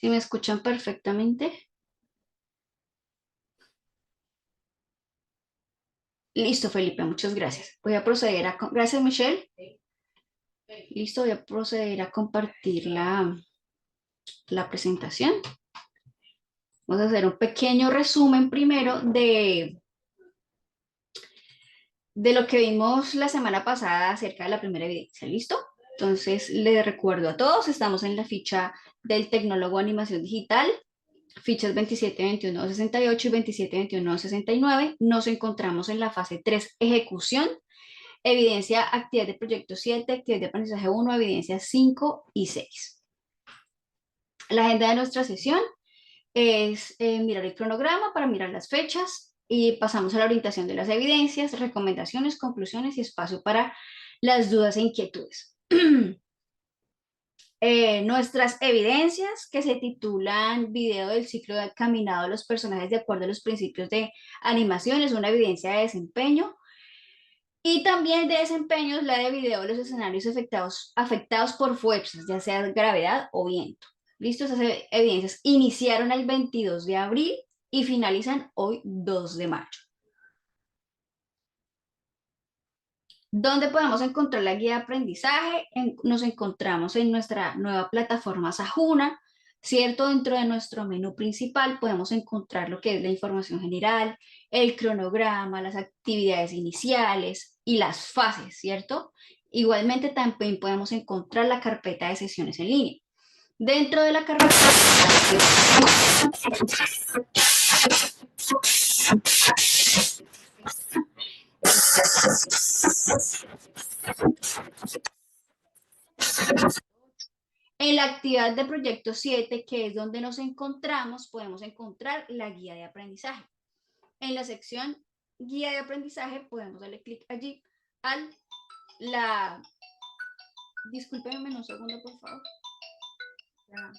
Si me escuchan perfectamente. Listo, Felipe, muchas gracias. Voy a proceder a... Gracias, Michelle. Listo, voy a proceder a compartir la presentación. Vamos a hacer un pequeño resumen primero de lo que vimos la semana pasada acerca de la primera evidencia. ¿Listo? Entonces, les recuerdo a todos, estamos en la ficha del tecnólogo de animación digital, fichas 27, 21, 68 y 27, 21, 69. Nos encontramos en la fase 3, ejecución. Evidencia, actividad de proyecto 7, actividad de aprendizaje 1, evidencia 5 y 6. La agenda de nuestra sesión es mirar el cronograma para mirar las fechas y pasamos a la orientación de las evidencias, recomendaciones, conclusiones y espacio para las dudas e inquietudes. Nuestras evidencias que se titulan video del ciclo de caminado de los personajes de acuerdo a los principios de animación, es una evidencia de desempeño. Y también de desempeños la de video de los escenarios afectados por fuerzas, ya sea gravedad o viento. ¿Listo? Esas evidencias iniciaron el 22 de abril y finalizan hoy 2 de mayo. ¿Dónde podemos encontrar la guía de aprendizaje? Nos encontramos en nuestra nueva plataforma Sajuna, ¿cierto? Dentro de nuestro menú principal podemos encontrar lo que es la información general, el cronograma, las actividades iniciales y las fases, ¿cierto? Igualmente también podemos encontrar la carpeta de sesiones en línea. Dentro de la carpeta en la actividad de proyecto 7, que es donde nos encontramos, podemos encontrar la guía de aprendizaje. En la sección guía de aprendizaje podemos darle clic allí al la... Discúlpenme un segundo, por favor. Ya.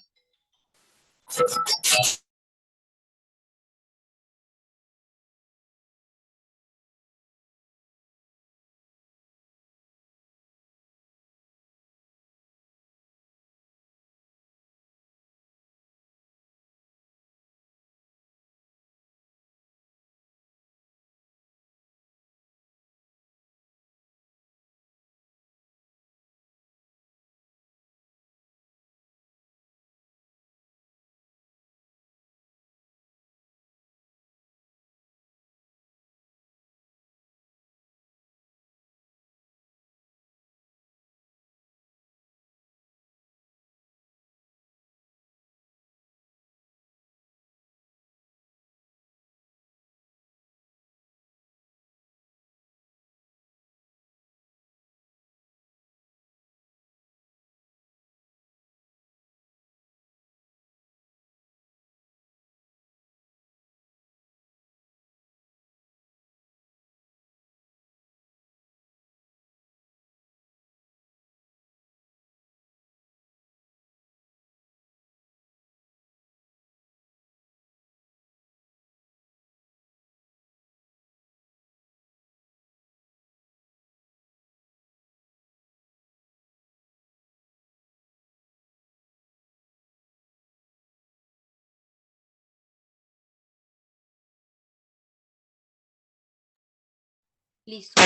Listo.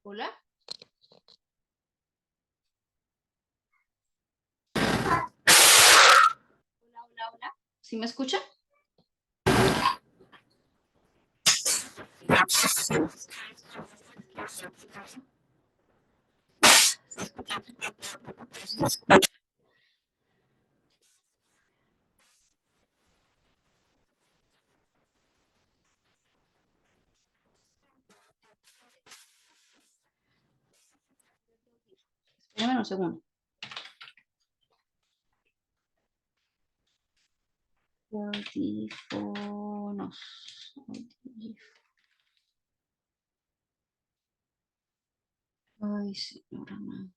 Hola. Hola, hola, hola. ¿Sí me escucha? Espérame un segundo. Audífonos. Ay, señora, no.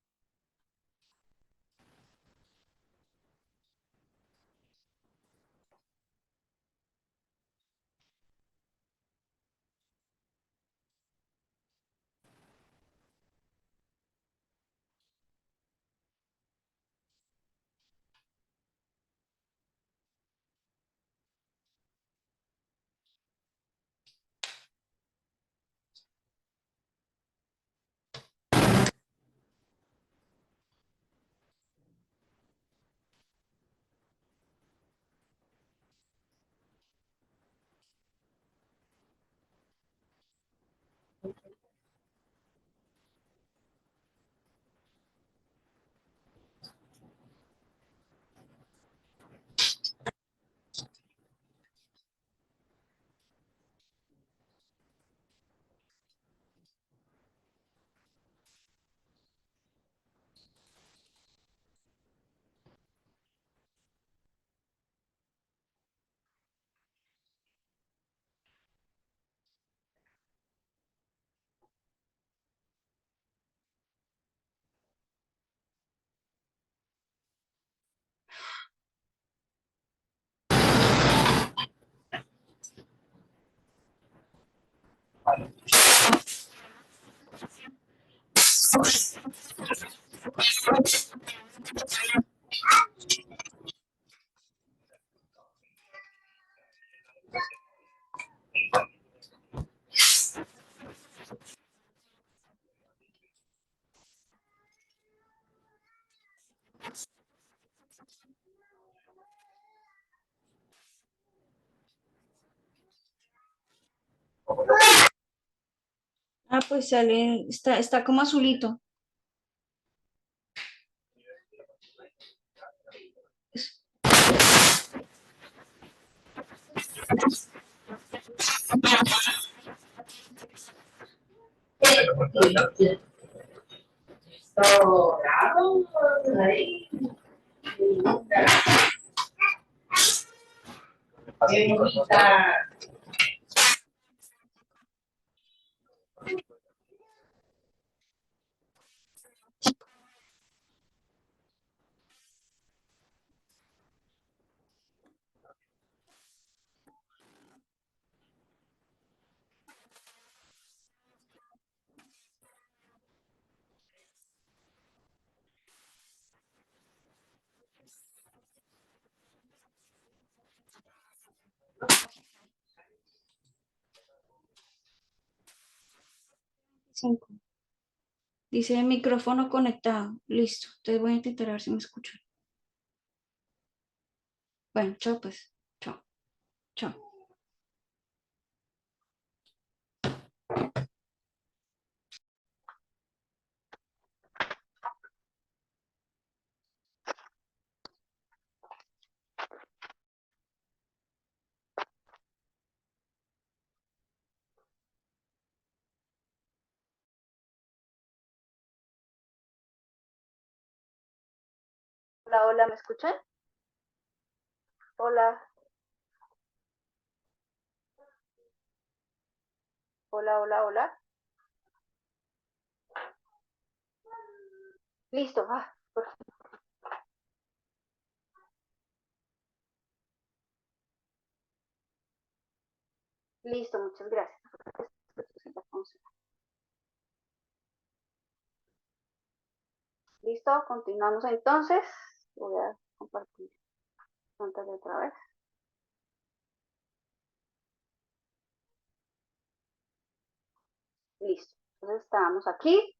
Ah, pues sale, está como azulito. Cinco. Dice micrófono conectado. Listo. Entonces voy a intentar a ver si me escuchan. Bueno, chao pues. Chao. Chao. Hola, hola, ¿me escuchan? Hola, hola, hola, hola. Listo. Listo, muchas gracias. Listo, continuamos entonces. Voy a compartir pantalla otra vez. Listo. Entonces estábamos aquí.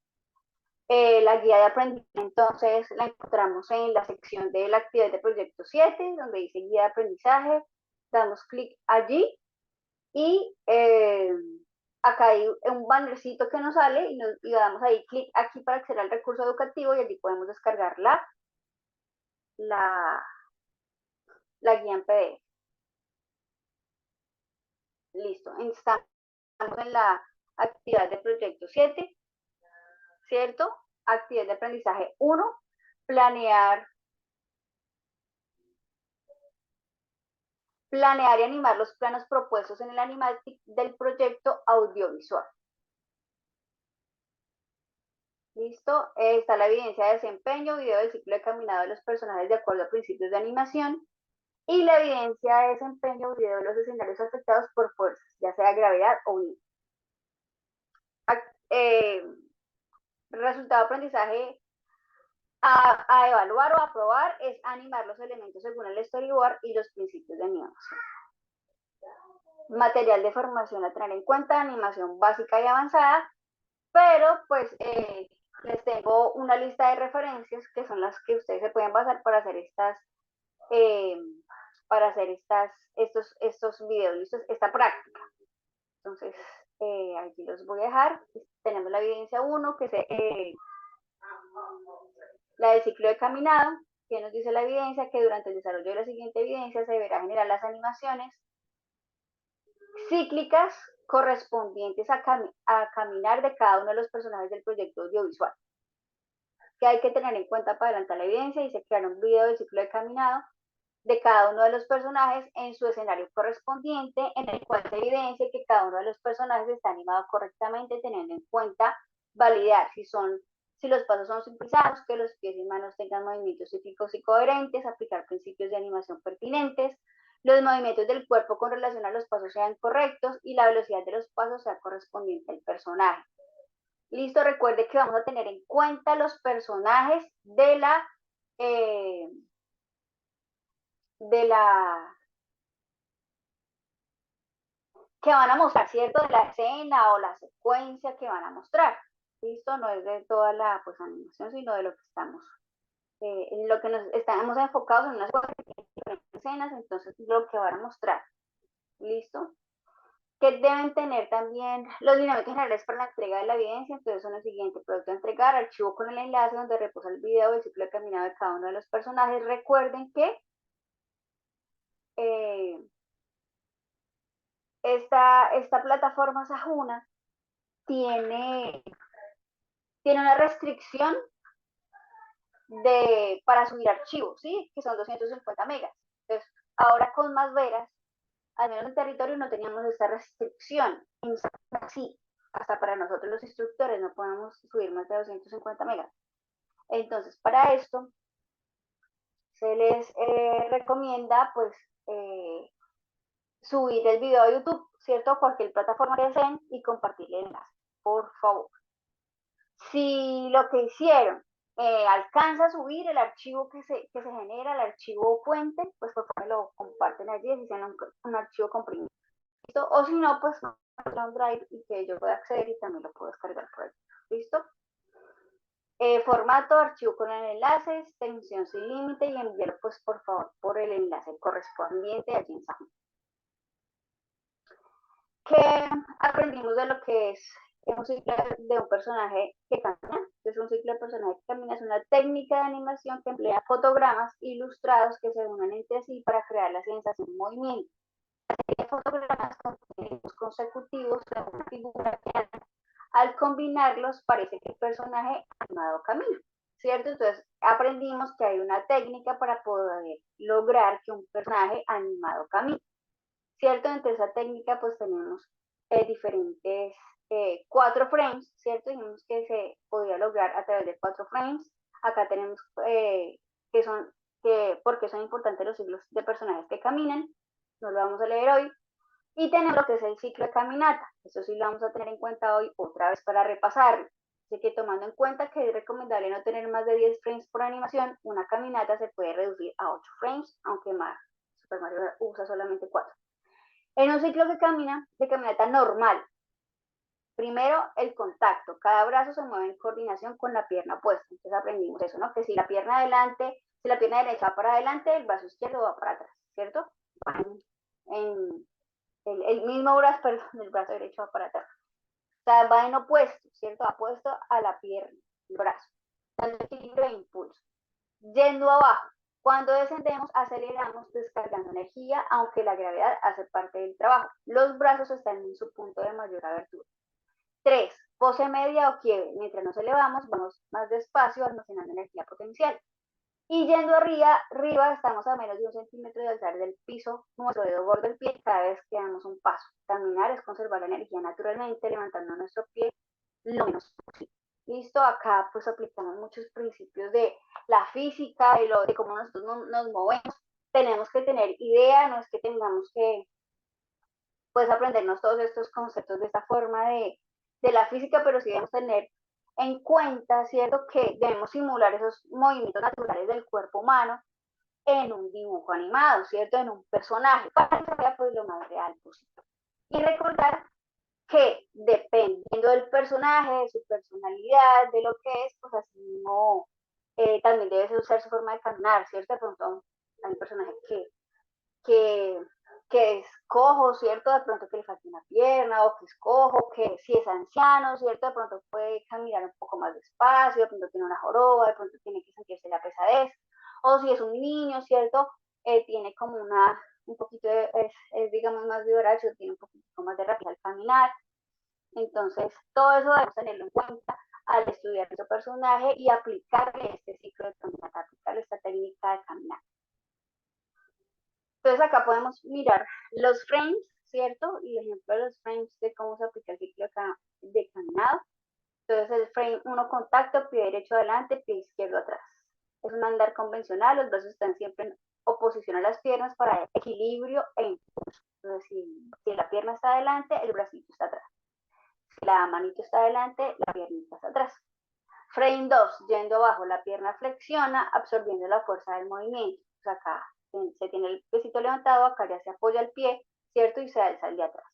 La guía de aprendizaje entonces la encontramos en la sección de la actividad de proyecto 7, donde dice guía de aprendizaje. Damos clic allí y acá hay un bannercito que nos sale y damos ahí clic aquí para acceder al recurso educativo y allí podemos descargar la, la guía en PDF. Listo. Estamos en la actividad de proyecto 7, ¿cierto? Actividad de aprendizaje 1, planear planear y animar los planos propuestos en el animatic del proyecto audiovisual. ¿Listo? Está la evidencia de desempeño, video del ciclo de caminado de los personajes de acuerdo a principios de animación y la evidencia de desempeño, video de los escenarios afectados por fuerzas, ya sea gravedad o viento. Eh, resultado de aprendizaje a evaluar o aprobar es animar los elementos según el storyboard y los principios de animación. Material de formación a tener en cuenta, animación básica y avanzada, pero pues les tengo una lista de referencias que son las que ustedes se pueden basar para hacer eh, estos videos, ¿listos? Esta práctica. Entonces, aquí los voy a dejar. Tenemos la evidencia 1, que es la del ciclo de caminado, que nos dice la evidencia que durante el desarrollo de la siguiente evidencia se deberá generar las animaciones cíclicas correspondientes a caminar de cada uno de los personajes del proyecto audiovisual. Que hay que tener en cuenta para adelantar la evidencia y se creará un video del ciclo de caminado de cada uno de los personajes en su escenario correspondiente, en el cual se evidencia que cada uno de los personajes está animado correctamente, teniendo en cuenta validar si los pasos son sincronizados, que los pies y manos tengan movimientos cíclicos y coherentes, aplicar principios de animación pertinentes, los movimientos del cuerpo con relación a los pasos sean correctos y la velocidad de los pasos sea correspondiente al personaje. Listo, recuerde que vamos a tener en cuenta los personajes eh, de la que van a mostrar, ¿cierto? De la escena o la secuencia que van a mostrar. Listo, no es de toda la pues, animación, sino de lo que estamos, en lo que nos estamos enfocados en unas escenas, entonces lo que van a mostrar. Listo. Que deben tener también los lineamientos generales para la entrega de la evidencia. Entonces son los siguientes: producto a entregar, archivo con el enlace donde reposa el video, el ciclo de caminado de cada uno de los personajes. Recuerden que eh, esta plataforma Sajuna tiene, tiene una restricción para subir archivos, ¿sí? Que son 250 megas. Entonces, ahora con Más Veras, al menos en el territorio no teníamos esta restricción. Sí, hasta para nosotros los instructores no podemos subir más de 250 megas. Entonces, para esto se les recomienda pues subir el video a YouTube, ¿cierto? Cualquier plataforma que deseen y compartir el enlace, por favor. Si lo que hicieron alcanza a subir el archivo que se genera, el archivo fuente, pues por favor lo comparten allí, si sea un archivo comprimido. ¿Listo? O si no, pues un drive y que yo pueda acceder y también lo puedo descargar por ahí. ¿Listo? Formato, archivo con el enlace, extensión sin límite y enviarlo pues por favor por el enlace correspondiente allí en Sajuna. ¿Qué aprendimos de lo que es un ciclo de un personaje que camina? Es un ciclo de personaje que camina, es una técnica de animación que emplea fotogramas ilustrados que se unen entre sí para crear la sensación de movimiento. Hay fotogramas consecutivos de una figura que al combinarlos parece que el personaje animado camina, ¿cierto? Entonces aprendimos que hay una técnica para poder lograr que un personaje animado camine, ¿cierto? Entre esa técnica pues tenemos diferentes 4 frames, ¿cierto? Dijimos que se podía lograr a través de 4 frames. Acá tenemos que son, porque son importantes los ciclos de personajes que caminan, no lo vamos a leer hoy. Y tenemos lo que es el ciclo de caminata. Eso sí lo vamos a tener en cuenta hoy otra vez para repasarlo. Así que tomando en cuenta que es recomendable no tener más de 10 frames por animación, una caminata se puede reducir a 8 frames, aunque Super Mario usa solamente 4. En un ciclo de caminata normal, primero el contacto. Cada brazo se mueve en coordinación con la pierna opuesta. Entonces aprendimos eso, ¿no? Que si la pierna derecha va para adelante, el brazo izquierdo va para atrás, ¿cierto? En el mismo brazo, perdón, el brazo derecho va para atrás. O sea, va en opuesto, ¿cierto? Opuesto a la pierna, el brazo. Dando equilibrio e impulso. Yendo abajo. Cuando descendemos, aceleramos descargando energía, aunque la gravedad hace parte del trabajo. Los brazos están en su punto de mayor abertura. 3. Pose media o quiebre. Mientras nos elevamos, vamos más despacio almacenando energía potencial. Y yendo arriba estamos a menos de 1 centímetro de alzar del piso nuestro dedo gordo del pie cada vez que damos un paso. Caminar es conservar la energía naturalmente, levantando nuestro pie lo menos posible. Listo, acá pues aplicamos muchos principios de la física, de cómo nosotros nos movemos. Tenemos que tener idea, no es que tengamos que pues aprendernos todos estos conceptos de esta forma de la física, pero sí debemos tener en cuenta, ¿cierto?, que debemos simular esos movimientos naturales del cuerpo humano en un dibujo animado, ¿cierto?, en un personaje, para que sea pues lo más real posible. Y recordar que dependiendo del personaje, de su personalidad, de lo que es, pues así mismo también debe usar su forma de caminar, ¿cierto? De pronto hay un personaje que, que es cojo, ¿cierto? De pronto que le falta una pierna, o que es cojo, que si es anciano, ¿cierto? De pronto puede caminar un poco más despacio, de pronto tiene una joroba, de pronto tiene que sentirse la pesadez, o si es un niño, ¿cierto? Tiene como un poquito digamos, más vibracho, tiene un poquito más de rapidez al caminar. Entonces, todo eso debemos tenerlo en cuenta al estudiar nuestro personaje y aplicarle este ciclo de caminata, aplicarle esta técnica de caminar. Entonces acá podemos mirar los frames, ¿cierto? Y el ejemplo de los frames de cómo se aplica el ciclo de caminado. Entonces el frame 1 contacto, pie derecho adelante, pie izquierdo atrás. Es un andar convencional, los brazos están siempre oposición a las piernas para equilibrio e impulso. Entonces, si la pierna está adelante, el bracito está atrás. Si la manito está adelante, la piernita está atrás. Frame 2, yendo abajo, la pierna flexiona, absorbiendo la fuerza del movimiento. O sea, acá se tiene el pesito levantado, acá ya se apoya el pie, ¿cierto? Y se alza el de atrás.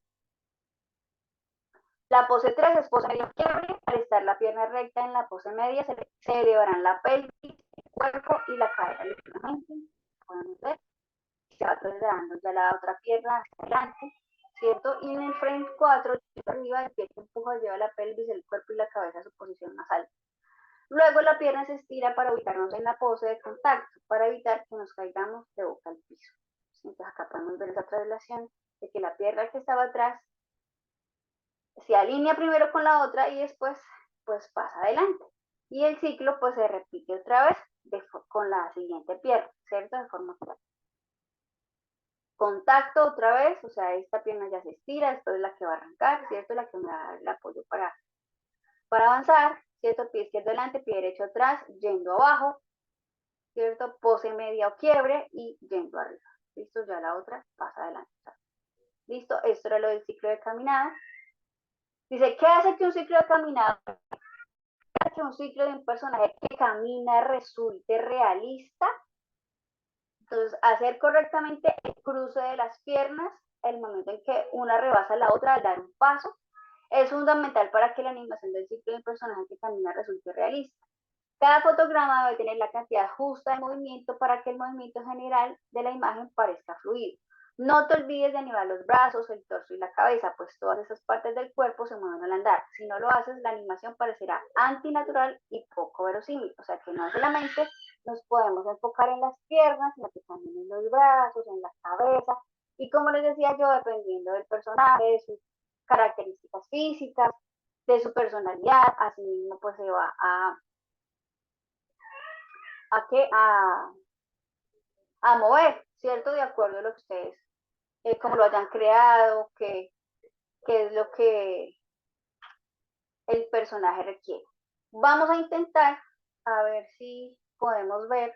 La pose 3 es pose medio quiebre. Al estar la pierna recta en la pose media, se elevarán la pelvis, el cuerpo y la cadera ligeramente. Podemos ver. Se va trasladando ya la otra pierna hacia adelante, ¿cierto? Y en el frame 4, arriba, el pie que empuja lleva la pelvis, el cuerpo y la cabeza a su posición más alta. Luego la pierna se estira para ubicarnos en la pose de contacto, para evitar que nos caigamos de boca al piso. Entonces acá podemos ver esa traslación de que la pierna que estaba atrás se alinea primero con la otra y después pues pasa adelante. Y el ciclo pues se repite otra vez con la siguiente pierna, ¿cierto? De forma clara. Contacto otra vez, o sea, esta pierna ya se estira, esto es la que va a arrancar, ¿cierto? La que me va a dar el apoyo para avanzar, ¿cierto? Pie izquierdo adelante, pie derecho atrás, yendo abajo, ¿cierto? Pose media o quiebre y yendo arriba. ¿Listo? Ya la otra pasa adelante. ¿Listo? Esto era lo del ciclo de caminada. Dice, ¿qué hace que un ciclo de caminada, que un ciclo de un personaje que camina resulte realista? Entonces, hacer correctamente el cruce de las piernas, el momento en que una rebasa la otra al dar un paso, es fundamental para que la animación del ciclo de un personaje que camina resulte realista. Cada fotograma debe tener la cantidad justa de movimiento para que el movimiento general de la imagen parezca fluido. No te olvides de animar los brazos, el torso y la cabeza, pues todas esas partes del cuerpo se mueven al andar. Si no lo haces, la animación parecerá antinatural y poco verosímil. O sea que no solamente nos podemos enfocar en las piernas, sino que también en los brazos, en la cabeza. Y como les decía yo, dependiendo del personaje, de sus características físicas, de su personalidad, así mismo pues se va a mover, ¿cierto? De acuerdo a lo que ustedes, como lo hayan creado, qué es lo que el personaje requiere. Vamos a intentar a ver si podemos ver.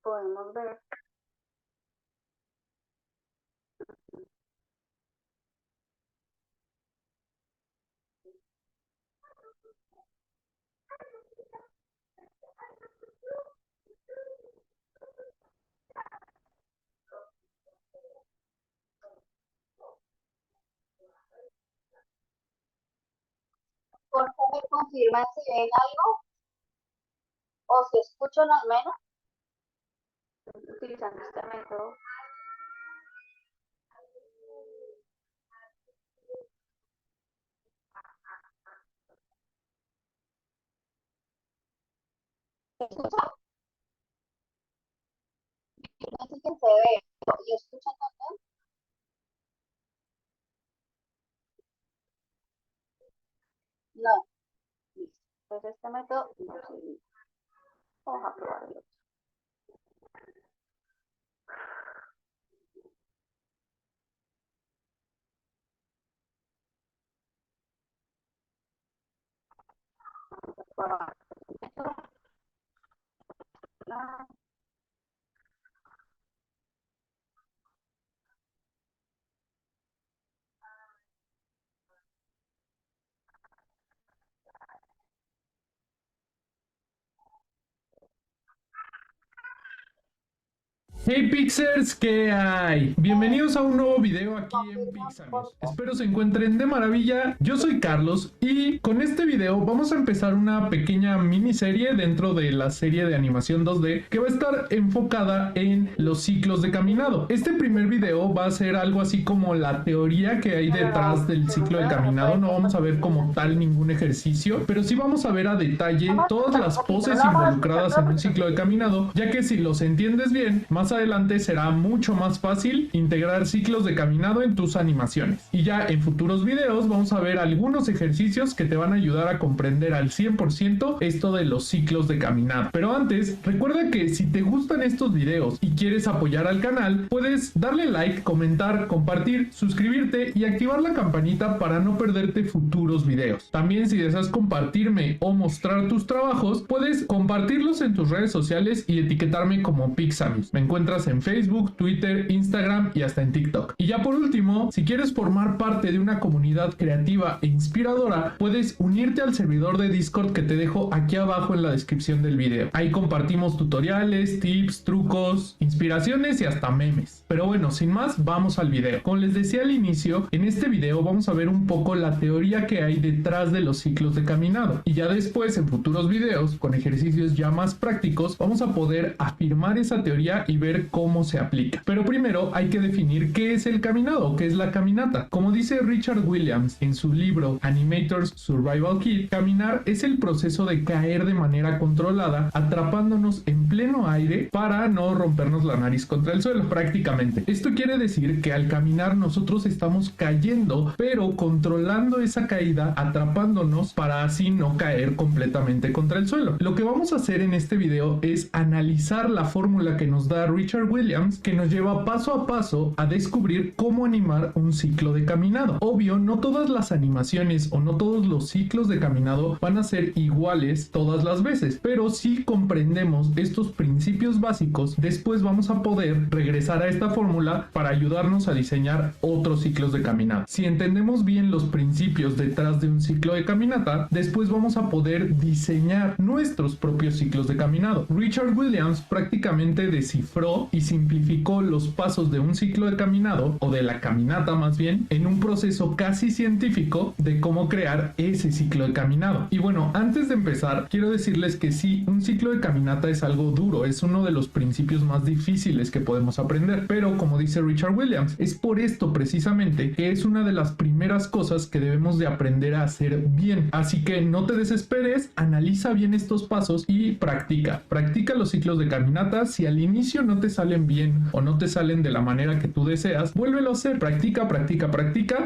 Podemos ver. Por favor, me confirman si ven algo o si escuchan al menos utilizando este método. ¿Se escucha? No sé si se ve. ¿Y escuchan también? No. Listo. Entonces este método no sirve. Vamos a probar el otro. Vamos a probar el método. Hey Pixers, ¿qué hay? Bienvenidos a un nuevo video aquí en Pixanos. Espero se encuentren de maravilla. Yo soy Carlos y con este video vamos a empezar una pequeña miniserie dentro de la serie de animación 2D que va a estar enfocada en los ciclos de caminado. Este primer video va a ser algo así como la teoría que hay detrás del ciclo de caminado. No vamos a ver como tal ningún ejercicio, pero sí vamos a ver a detalle todas las poses involucradas en un ciclo de caminado, ya que si los entiendes bien, más adelante será mucho más fácil integrar ciclos de caminado en tus animaciones. Y ya en futuros videos vamos a ver algunos ejercicios que te van a ayudar a comprender al 100% esto de los ciclos de caminado. Pero antes, recuerda que si te gustan estos videos y quieres apoyar al canal, puedes darle like, comentar, compartir, suscribirte y activar la campanita para no perderte futuros videos. También si deseas compartirme o mostrar tus trabajos, puedes compartirlos en tus redes sociales y etiquetarme como Pixamis. Me encuentras en Facebook, Twitter, Instagram y hasta en TikTok. Y ya por último, si quieres formar parte de una comunidad creativa e inspiradora, puedes unirte al servidor de Discord que te dejo aquí abajo en la descripción del video. Ahí compartimos tutoriales, tips, trucos, inspiraciones y hasta memes. Pero bueno, sin más, vamos al video. Como les decía al inicio, en este video vamos a ver un poco la teoría que hay detrás de los ciclos de caminado. Y ya después, en futuros videos, con ejercicios ya más prácticos, vamos a poder afirmar esa teoría y ver cómo se aplica. Pero primero hay que definir qué es el caminado, qué es la caminata. Como dice Richard Williams en su libro Animator's Survival Kit, caminar es el proceso de caer de manera controlada, atrapándonos en pleno aire para no rompernos la nariz contra el suelo, prácticamente. Esto quiere decir que al caminar nosotros estamos cayendo, pero controlando esa caída, atrapándonos para así no caer completamente contra el suelo. Lo que vamos a hacer en este video es analizar la fórmula que nos da Richard Williams, que nos lleva paso a paso a descubrir cómo animar un ciclo de caminado. Obvio, no todas las animaciones o no todos los ciclos de caminado van a ser iguales todas las veces, pero si comprendemos estos principios básicos, después vamos a poder regresar a esta fórmula para ayudarnos a diseñar otros ciclos de caminata. Si entendemos bien los principios detrás de un ciclo de caminata, después vamos a poder diseñar nuestros propios ciclos de caminado. Richard Williams prácticamente descifró y simplificó los pasos de un ciclo de caminado, o de la caminata más bien, en un proceso casi científico de cómo crear ese ciclo de caminado. Y bueno, antes de empezar, quiero decirles que sí, un ciclo de caminata es algo duro, es uno de los principios más difíciles que podemos aprender, pero como dice Richard Williams, es por esto precisamente que es una de las primeras cosas que debemos de aprender a hacer bien. Así que no te desesperes, analiza bien estos pasos y practica los ciclos de caminata. Si al inicio no te salen bien o no te salen de la manera que tú deseas, vuélvelo a hacer, practica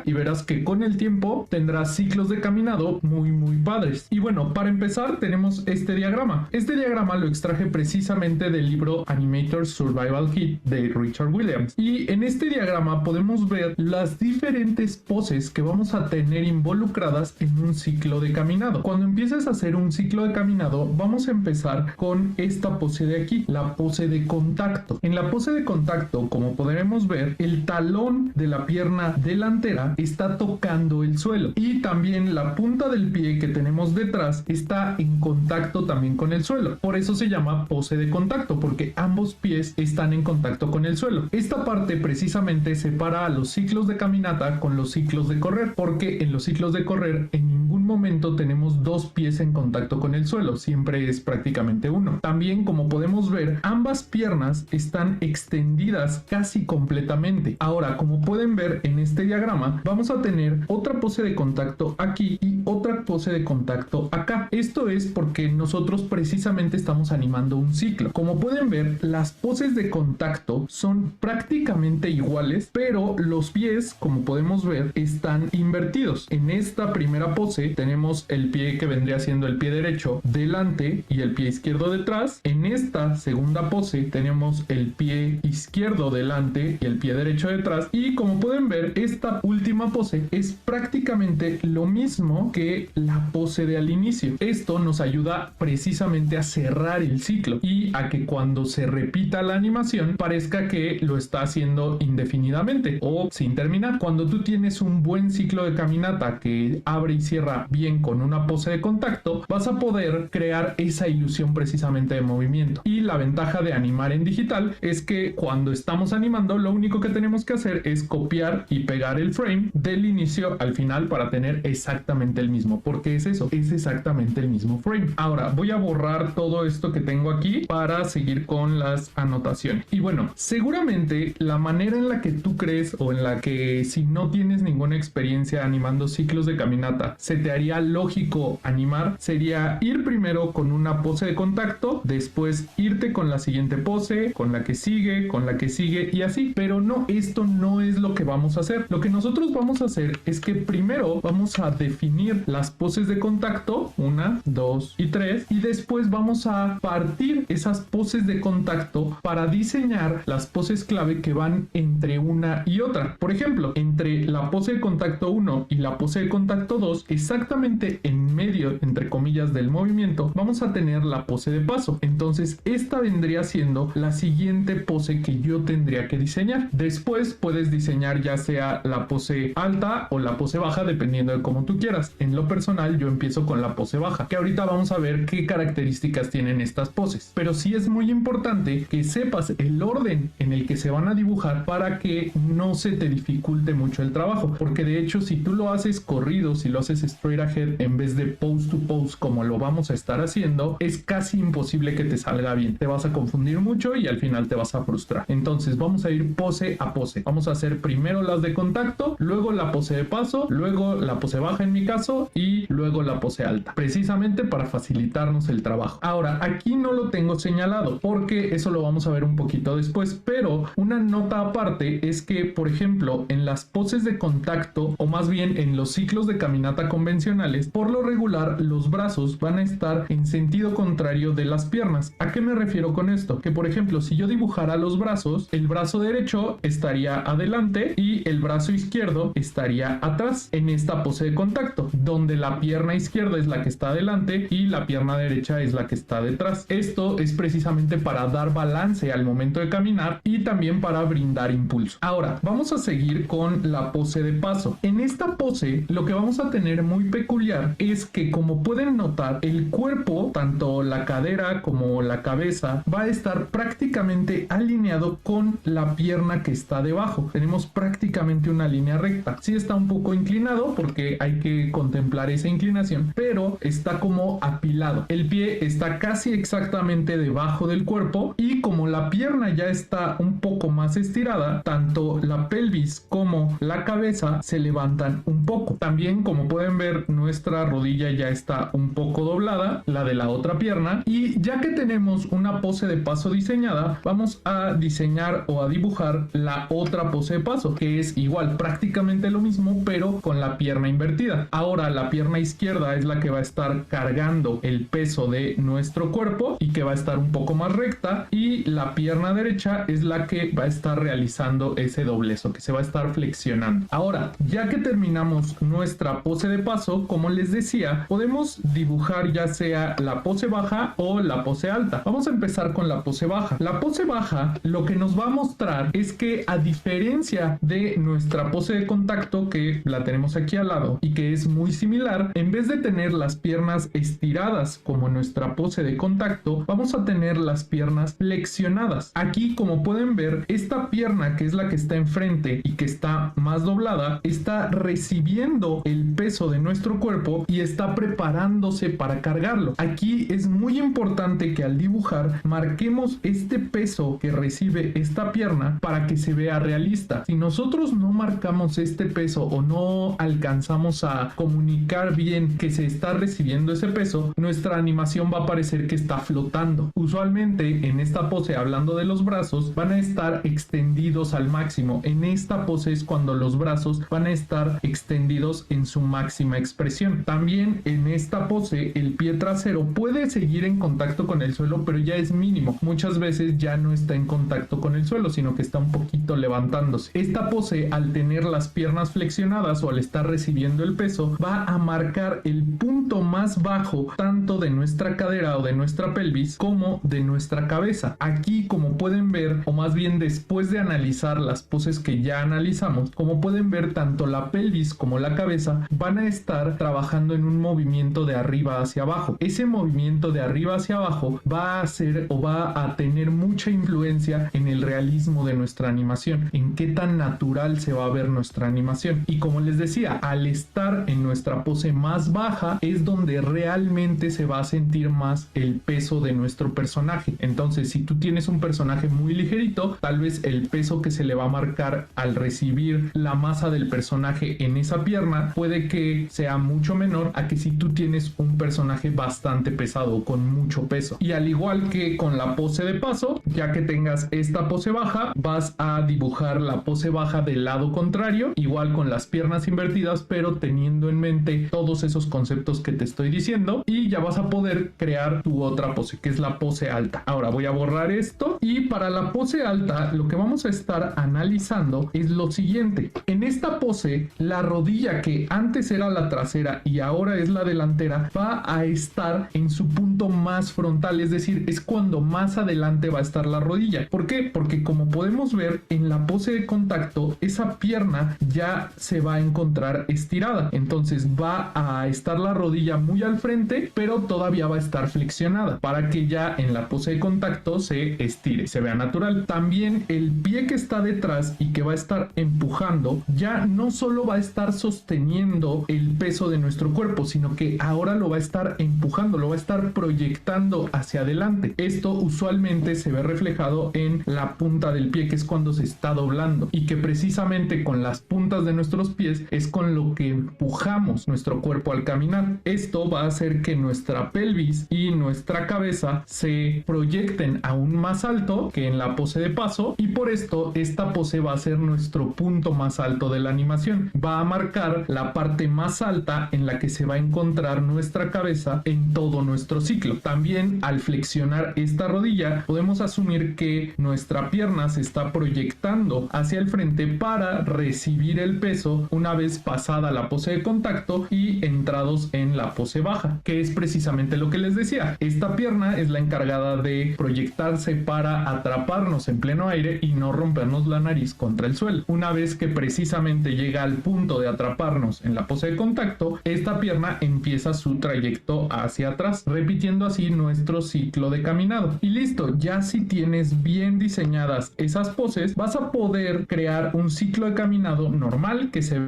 y verás que con el tiempo tendrás ciclos de caminado muy padres. Y bueno, para empezar tenemos este diagrama. Este diagrama lo extraje precisamente del libro Animator's Survival Kit de Richard Williams, y en este diagrama podemos ver las diferentes poses que vamos a tener involucradas en un ciclo de caminado. Cuando empieces a hacer un ciclo de caminado, vamos a empezar con esta pose de aquí, la pose de contacto. En la pose de contacto, como podremos ver, el talón de la pierna delantera está tocando el suelo, y también la punta del pie que tenemos detrás está en contacto también con el suelo. Por eso se llama pose de contacto, porque ambos pies están en contacto con el suelo. Esta parte precisamente separa a los ciclos de caminata con los ciclos de correr, porque en los ciclos de correr en ningún momento tenemos dos pies en contacto con el suelo, siempre es prácticamente uno. También, como podemos ver, ambas piernas están extendidas casi completamente. Ahora, como pueden ver en este diagrama, vamos a tener otra pose de contacto aquí y otra pose de contacto acá. Esto es porque nosotros precisamente estamos animando un ciclo. Como pueden ver, las poses de contacto son prácticamente iguales, pero los pies, como podemos ver, están invertidos. En esta primera pose tenemos el pie que vendría siendo el pie derecho delante y el pie izquierdo detrás. En esta segunda pose tenemos el pie izquierdo delante y el pie derecho detrás, y como pueden ver, esta última pose es prácticamente lo mismo que la pose de al inicio. Esto nos ayuda precisamente a cerrar el ciclo y a que cuando se repita la animación parezca que lo está haciendo indefinidamente o sin terminar. Cuando tú tienes un buen ciclo de caminata que abre y cierra bien con una pose de contacto, vas a poder crear esa ilusión precisamente de movimiento. Y la ventaja de animar en digital es que cuando estamos animando, lo único que tenemos que hacer es copiar y pegar el frame del inicio al final para tener exactamente el mismo. Porque es eso, es exactamente el mismo frame. Ahora voy a borrar todo esto que tengo aquí para seguir con las anotaciones. Y bueno, seguramente la manera en la que tú crees, o en la que si no tienes ninguna experiencia animando ciclos de caminata, se te haría lógico animar sería ir primero con una pose de contacto, después irte con la siguiente pose, con la que sigue, con la que sigue y así. Pero no, esto no es lo que vamos a hacer. Lo que nosotros vamos a hacer es que primero vamos a definir las poses de contacto, 1, 2 y 3, y después vamos a partir esas poses de contacto para diseñar las poses clave que van entre una y otra. Por ejemplo, entre la pose de contacto 1 y la pose de contacto 2, exactamente en medio, entre comillas, del movimiento, vamos a tener la pose de paso. Entonces, esta vendría siendo la siguiente pose que yo tendría que diseñar. Después puedes diseñar ya sea la pose alta o la pose baja, dependiendo de cómo tú quieras. En lo personal, yo empiezo con la pose baja, que ahorita vamos a ver qué características tienen estas poses. Pero sí es muy importante que sepas el orden en el que se van a dibujar para que no se te dificulte mucho el trabajo, porque de hecho si tú lo haces corrido, si lo haces straight ahead en vez de pose to pose como lo vamos a estar haciendo, es casi imposible que te salga bien. Te vas a confundir mucho y al final te vas a frustrar. Entonces vamos a ir pose a pose. Vamos a hacer primero las de contacto, luego la pose de paso, luego la pose baja en mi caso y luego la pose alta, precisamente para facilitarnos el trabajo. Ahora, aquí no lo tengo señalado porque eso lo vamos a ver un poquito después, pero una nota aparte es que, por ejemplo, en las poses de contacto, o más bien en los ciclos de caminata convencionales, por lo regular los brazos van a estar en sentido contrario de las piernas. ¿A qué me refiero con esto? Que, por ejemplo, si yo dibujara los brazos, el brazo derecho estaría adelante y el brazo izquierdo estaría atrás en esta pose de contacto, donde la pierna izquierda es la que está adelante y la pierna derecha es la que está detrás. Esto es precisamente para dar balance al momento de caminar y también para brindar impulso. Ahora, vamos a seguir con la pose de paso. En esta pose, lo que vamos a tener muy peculiar es que, como pueden notar, el cuerpo, tanto la cadera como la cabeza, va a estar prácticamente alineado con la pierna que está debajo. Tenemos prácticamente una línea recta. Sí está un poco inclinado porque hay que contemplar esa inclinación, pero está como apilado. El pie está casi exactamente debajo del cuerpo y como la pierna ya está un poco más estirada, tanto la pelvis como la cabeza se levantan un poco. También, como pueden ver, nuestra rodilla ya está un poco doblada, la de la otra pierna, y ya que tenemos una pose de paso diseñada, vamos a diseñar o a dibujar la otra pose de paso, que es igual, prácticamente lo mismo, pero con la pierna invertida. Ahora la pierna izquierda es la que va a estar cargando el peso de nuestro cuerpo y que va a estar un poco más recta, y la pierna derecha es la que va a estar realizando ese doblez, o que se va a estar flexionando. Ahora, ya que terminamos nuestra pose de paso, como les decía, podemos dibujar ya sea la pose baja o la pose alta. Vamos a empezar con la pose baja. La pose baja lo que nos va a mostrar es que, a diferencia de nuestra pose de contacto, que la tenemos aquí al lado y que es muy similar, en vez de tener las piernas estiradas como nuestra pose de contacto, vamos a tener las piernas flexionadas. Aquí, como pueden ver, esta pierna, que es la que está enfrente y que está más doblada, está recibiendo el peso de nuestro cuerpo y está preparándose para cargarlo. Aquí es muy importante que al dibujar marquemos este peso que recibe esta pierna para que se vea realista. Si nosotros no marcamos este peso o no alcanzamos a comunicar bien que se está recibiendo ese peso, nuestra animación va a parecer que está flotando. Usualmente en esta pose, hablando de los brazos, van a estar extendidos al máximo. En esta pose es cuando los brazos van a estar extendidos en su máxima expresión. También en esta pose el pie trasero puede seguir en contacto con el suelo, pero ya es mínimo. Muchas veces ya no está en contacto con el suelo, sino que está un poquito levantándose. Esta pose, al tener las piernas flexionadas o al estar recibiendo el peso, va a marcar el punto más bajo tanto de nuestra cadera o de nuestra pelvis como de nuestra cabeza. Aquí, como pueden ver, o más bien después de analizar las poses que ya analizamos, como pueden ver, tanto la pelvis como la cabeza van a estar trabajando en un movimiento de arriba hacia abajo. Ese movimiento de arriba hacia abajo va a hacer o va a tener mucha influencia en el realismo de nuestra animación, en qué tan natural se va a ver nuestra animación. Y como les decía, al estar en nuestra pose más baja es donde realmente se va a sentir más el peso de nuestro personaje. Entonces, si tú tienes un personaje muy ligerito, tal vez el peso que se le va a marcar al recibir la masa del personaje en esa pierna puede que sea sea mucho menor a que si tú tienes un personaje bastante pesado, con mucho peso. Y al igual que con la pose de paso, ya que tengas esta pose baja, vas a dibujar la pose baja del lado contrario, igual con las piernas invertidas, pero teniendo en mente todos esos conceptos que te estoy diciendo, y ya vas a poder crear tu otra pose, que es la pose alta. Ahora voy a borrar esto, y para la pose alta lo que vamos a estar analizando es lo siguiente. En esta pose, la rodilla que antes era la trasera y ahora es la delantera va a estar en su punto más frontal, es decir, es cuando más adelante va a estar la rodilla. ¿Por qué? Porque como podemos ver en la pose de contacto, esa pierna ya se va a encontrar estirada, entonces va a estar la rodilla muy al frente, pero todavía va a estar flexionada para que ya en la pose de contacto se estire, se vea natural. También el pie que está detrás y que va a estar empujando ya no solo va a estar sosteniendo el peso de nuestro cuerpo, sino que ahora lo va a estar empujando, lo va a estar proyectando hacia adelante. Esto usualmente se ve reflejado en la punta del pie, que es cuando se está doblando, y que precisamente con las puntas de nuestros pies es con lo que empujamos nuestro cuerpo al caminar. Esto va a hacer que nuestra pelvis y nuestra cabeza se proyecten aún más alto que en la pose de paso, y por esto esta pose va a ser nuestro punto más alto de la animación. Va a marcar la parte más alta en la que se va a encontrar nuestra cabeza en todo nuestro ciclo. También al flexionar esta rodilla podemos asumir que nuestra pierna se está proyectando hacia el frente para recibir el peso una vez pasada la pose de contacto y entrados en la pose baja, que es precisamente lo que les decía. Esta pierna es la encargada de proyectarse para atraparnos en pleno aire y no rompernos la nariz contra el suelo. Una vez que precisamente llega al punto de atraparnos en la pose de contacto, esta pierna empieza su trayecto hacia atrás, repitiendo así nuestro ciclo de caminado. Y listo, ya si tienes bien diseñadas esas poses, vas a poder crear un ciclo de caminado normal que se...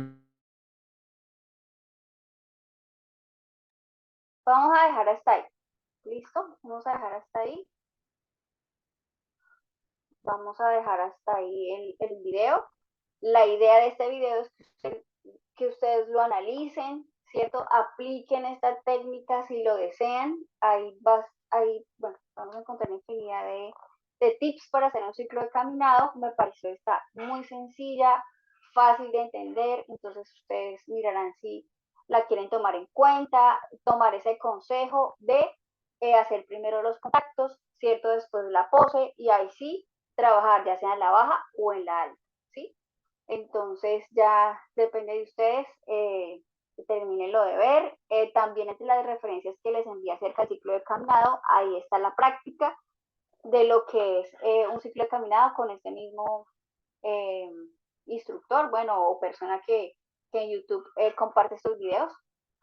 Vamos a dejar hasta ahí. ¿Listo? Vamos a dejar hasta ahí. Vamos a dejar hasta ahí el video. La idea de este video es que ustedes lo analicen, ¿cierto? Apliquen esta técnica si lo desean. Ahí bueno, vamos a encontrar infinidad de tips para hacer un ciclo de caminado. Me pareció esta muy sencilla, fácil de entender, entonces ustedes mirarán si la quieren tomar en cuenta, tomar ese consejo de hacer primero los contactos, ¿cierto? Después la pose y ahí sí trabajar ya sea en la baja o en la alta, ¿sí? Entonces ya depende de ustedes, terminen de ver. También entre las referencias que les envié acerca del ciclo de caminado, ahí está la práctica de lo que es un ciclo de caminado con este mismo eh, instructor, bueno, o persona que en YouTube comparte estos videos.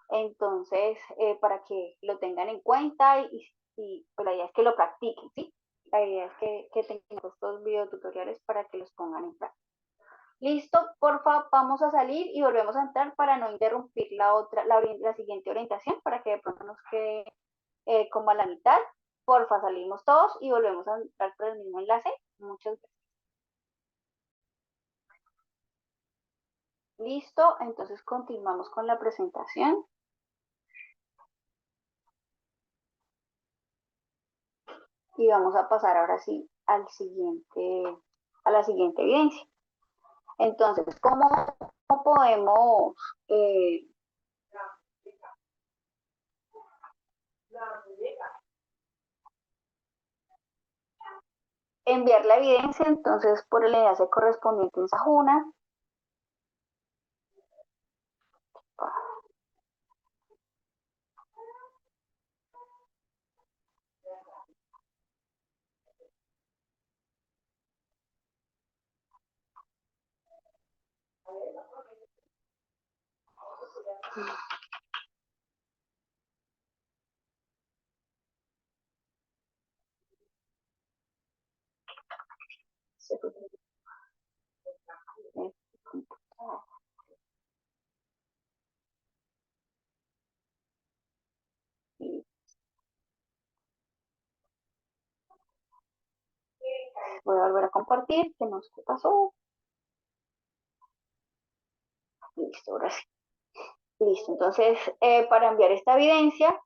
Entonces, para que lo tengan en cuenta y pues, la idea es que lo practiquen, ¿sí? La idea es que tengan estos videotutoriales para que los pongan en práctica. Listo, porfa, vamos a salir y volvemos a entrar para no interrumpir la siguiente orientación, para que de pronto nos quede como a la mitad. Porfa, salimos todos y volvemos a entrar por el mismo enlace. Muchas gracias. Listo, entonces continuamos con la presentación. Y vamos a pasar ahora sí a la siguiente evidencia. Entonces, ¿cómo podemos enviar la evidencia? Entonces, por el enlace correspondiente en Sajuna. Voy a volver a compartir, que no sé qué pasó. Listo, ahora sí. Listo, entonces para enviar esta evidencia,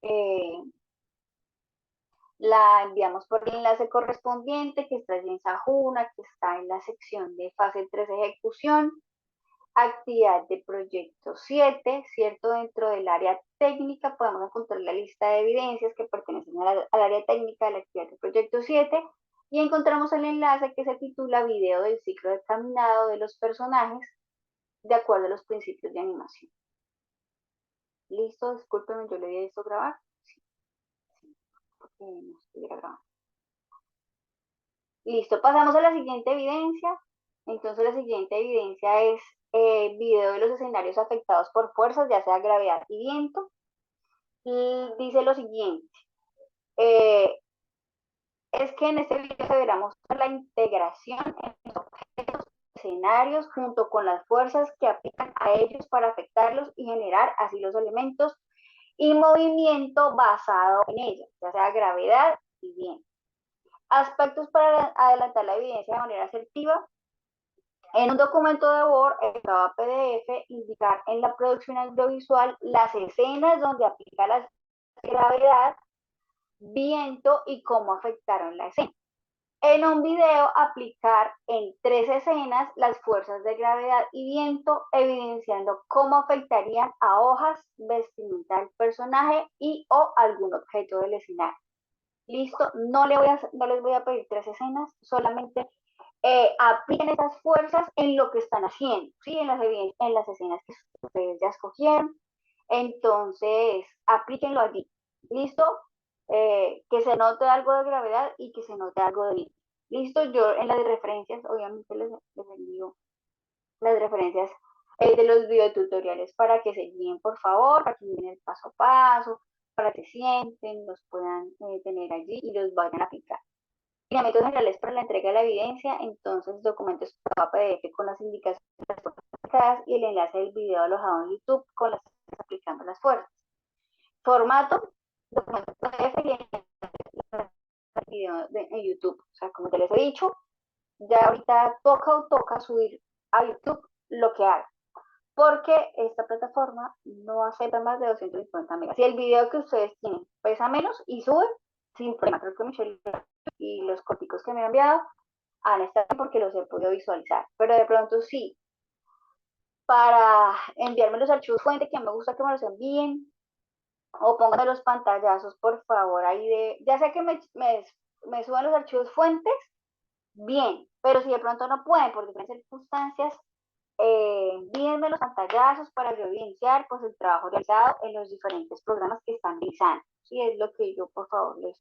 eh, la enviamos por el enlace correspondiente que está allí en Sajuna, que está en la sección de fase 3 de ejecución, actividad de proyecto 7, ¿cierto? Dentro del área técnica podemos encontrar la lista de evidencias que pertenecen al área técnica de la actividad de proyecto 7 y encontramos el enlace que se titula Video del ciclo de caminado de los personajes de acuerdo a los principios de animación. Listo, discúlpenme, yo le di esto a grabar. Sí, sí, porque no estuviera grabando. Listo, pasamos a la siguiente evidencia. Entonces la siguiente evidencia es video de los escenarios afectados por fuerzas, ya sea gravedad y viento. Y dice lo siguiente, eh, es que en este video se verá mostrar la integración en los objetos, escenarios, junto con las fuerzas que aplican a ellos para afectarlos y generar así los elementos y movimiento basado en ellos, ya sea gravedad y viento. Aspectos para adelantar la evidencia de manera asertiva. En un documento de Word, en cada PDF, indicar en la producción audiovisual las escenas donde aplica la gravedad, viento y cómo afectaron la escena. En un video, aplicar en 3 escenas las fuerzas de gravedad y viento, evidenciando cómo afectarían a hojas, vestimenta del personaje y o algún objeto del escenario. Listo, no les voy a pedir 3 escenas, solamente apliquen esas fuerzas en lo que están haciendo, ¿sí? En las escenas que ustedes ya escogieron. Entonces, aplíquenlo allí. ¿Listo? Que se note algo de gravedad y que se note algo de viento. ¿Listo? Yo en las referencias, obviamente les envío las referencias de los videotutoriales para que se guíen, por favor, para que miren el paso a paso, para que sienten, los puedan tener allí y los vayan a aplicar. Lineamientos generales para la entrega de la evidencia, entonces documentos PDF con las indicaciones y el enlace del video alojado en YouTube con las aplicando las fuerzas. Formato, documento PDF y el video en YouTube. O sea, como te les he dicho, ya ahorita toca subir a YouTube lo que haga. Porque esta plataforma no acepta más de 250 megas. Si el video que ustedes tienen pesa menos y sube, sin problema. Creo que Michelle y los corticos que me han enviado han estado porque los he podido visualizar. Pero de pronto sí, para enviarme los archivos fuente, que me gusta que me los envíen, o pónganme los pantallazos, por favor, ahí ya sé que me suban los archivos fuentes, bien, pero si de pronto no pueden por diferentes circunstancias, envíenme los pantallazos para yo evidenciar pues el trabajo realizado en los diferentes programas que están realizando. Sí, es lo que yo por favor les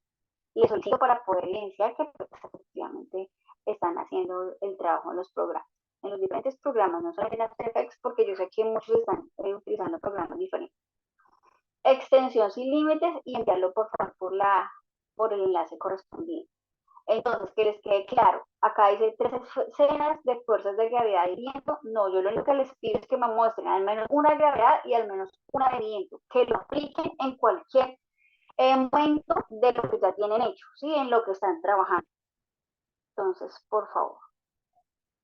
solicito para poder evidenciar que pues, efectivamente están haciendo el trabajo en los programas, en los diferentes programas, no solo en After Effects, porque yo sé que muchos están utilizando programas diferentes. Extensión sin límites y enviarlo por favor por el enlace correspondiente. Entonces, que les quede claro, acá dice 3 escenas de fuerzas de gravedad y viento. No, yo lo único que les pido es que me muestren al menos una gravedad y al menos una de viento, que lo apliquen en cualquier momento de lo que ya tienen hecho, ¿sí? En lo que están trabajando. Entonces, por favor,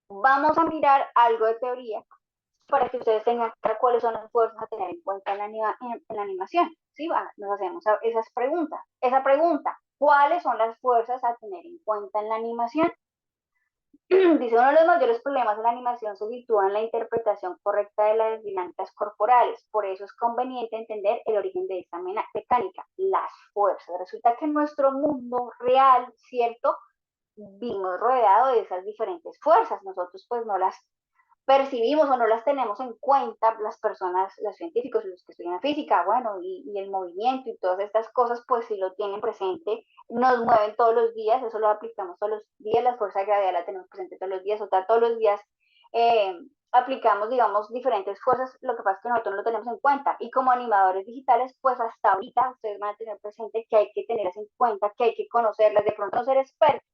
vamos a mirar algo de teoría para que ustedes tengan claro cuáles son las fuerzas a tener en cuenta en la animación. ¿Sí? Nos hacemos esas preguntas. Esa pregunta, ¿cuáles son las fuerzas a tener en cuenta en la animación? Dice, uno de los mayores problemas de la animación se sitúa en la interpretación correcta de las dinámicas corporales. Por eso es conveniente entender el origen de esta mecánica, las fuerzas. Resulta que en nuestro mundo real, ¿cierto? Vimos rodeado de esas diferentes fuerzas. Nosotros pues no las percibimos o no las tenemos en cuenta las personas, los científicos, los que estudian física, bueno, y el movimiento y todas estas cosas, pues sí lo tienen presente, nos mueven todos los días, eso lo aplicamos todos los días, la fuerza de gravedad la tenemos presente todos los días, o sea, todos los días aplicamos, digamos, diferentes fuerzas, lo que pasa es que nosotros no lo tenemos en cuenta, y como animadores digitales, pues hasta ahorita ustedes van a tener presente que hay que tenerlas en cuenta, que hay que conocerlas, de pronto no ser expertos,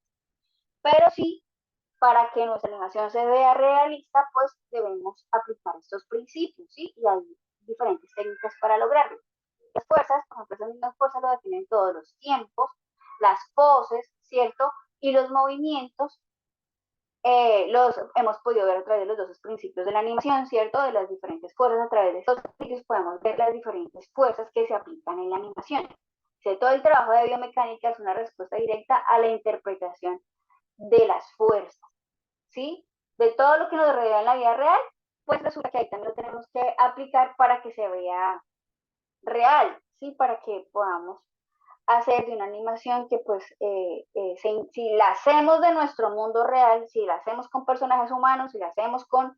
pero sí para que nuestra animación se vea realista, pues debemos aplicar estos principios, ¿sí? Y hay diferentes técnicas para lograrlo. Las fuerzas, por ejemplo, esas mismas fuerzas lo definen todos los tiempos, las poses, ¿cierto? Y los movimientos los hemos podido ver a través de los dos principios de la animación, ¿cierto? De las diferentes fuerzas, a través de estos principios podemos ver las diferentes fuerzas que se aplican en la animación. O todo el trabajo de biomecánica es una respuesta directa a la interpretación de las fuerzas, ¿sí? De todo lo que nos rodea en la vida real, pues resulta que ahí también lo tenemos que aplicar para que se vea real, ¿sí? Para que podamos hacer de una animación que pues si la hacemos de nuestro mundo real, si la hacemos con personajes humanos, si la hacemos con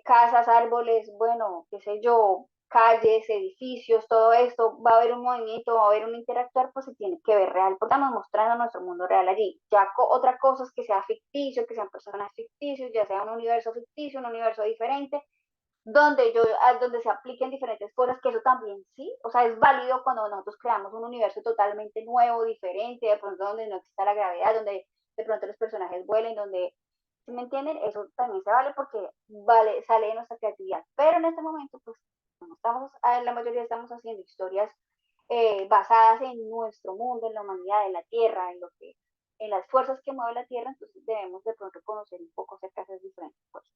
casas, árboles, bueno, qué sé yo, calles, edificios, todo esto, va a haber un movimiento, va a haber un interactuar, pues se tiene que ver real, porque estamos mostrando nuestro mundo real allí. Ya otra cosa es que sea ficticio, que sean personas ficticios, ya sea un universo ficticio, un universo diferente, donde se apliquen diferentes cosas, que eso también sí, o sea, es válido cuando nosotros creamos un universo totalmente nuevo, diferente, de pronto donde no exista la gravedad, donde de pronto los personajes vuelen, donde, ¿sí me entienden? Eso también se vale porque sale de nuestra creatividad, pero en este momento, pues, la mayoría estamos haciendo historias basadas en nuestro mundo, en la humanidad, en la Tierra, en las fuerzas que mueve la Tierra, entonces debemos de pronto conocer un poco acerca de esas diferentes fuerzas.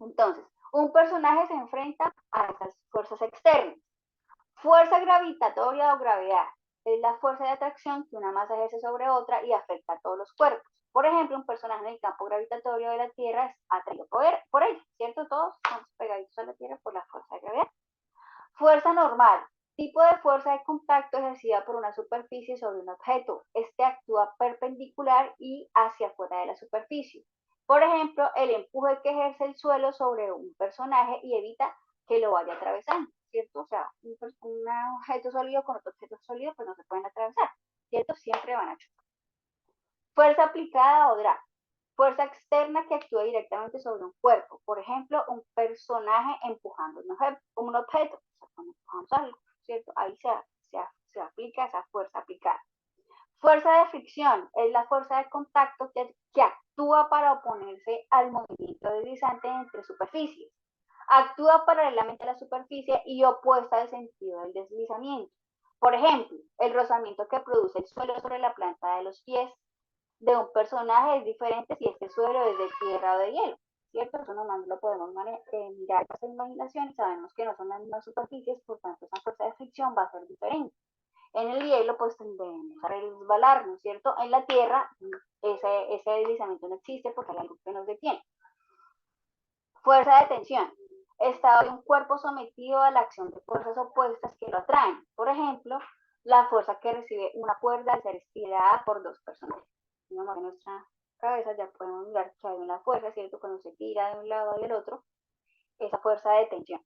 Entonces, un personaje se enfrenta a esas fuerzas externas. Fuerza gravitatoria o gravedad es la fuerza de atracción que una masa ejerce sobre otra y afecta a todos los cuerpos. Por ejemplo, un personaje en el campo gravitatorio de la Tierra es atraído por él, ¿cierto? Todos estamos pegaditos a la Tierra por la fuerza de gravedad. Fuerza normal, tipo de fuerza de contacto ejercida por una superficie sobre un objeto. Este actúa perpendicular y hacia afuera de la superficie. Por ejemplo, el empuje que ejerce el suelo sobre un personaje y evita que lo vaya atravesando, ¿cierto? O sea, un objeto sólido con otro objeto sólido pues no se pueden atravesar, ¿cierto? Siempre van a chocar. Fuerza aplicada o drag. Fuerza externa que actúa directamente sobre un cuerpo. Por ejemplo, un personaje empujando un objeto. O sea, cuando empujamos algo, ¿cierto? Ahí se aplica esa fuerza aplicada. Fuerza de fricción es la fuerza de contacto que actúa para oponerse al movimiento deslizante entre superficies. Actúa paralelamente a la superficie y opuesta al sentido del deslizamiento. Por ejemplo, el rozamiento que produce el suelo sobre la planta de los pies de un personaje es diferente si este suelo es de tierra o de hielo, ¿cierto? Eso nomás lo podemos mirar con esa imaginación y sabemos que no son las mismas superficies, por tanto esa fuerza de fricción va a ser diferente. En el hielo pues tendemos a resbalarnos, ¿cierto? En la tierra ese deslizamiento no existe porque hay algo que nos detiene. Fuerza de tensión. Estado de un cuerpo sometido a la acción de fuerzas opuestas que lo atraen. Por ejemplo, la fuerza que recibe una cuerda al ser estirada por dos personas. En nuestra cabeza ya podemos mirar que hay una fuerza, ¿cierto? Cuando se tira de un lado y del otro, esa fuerza de tensión.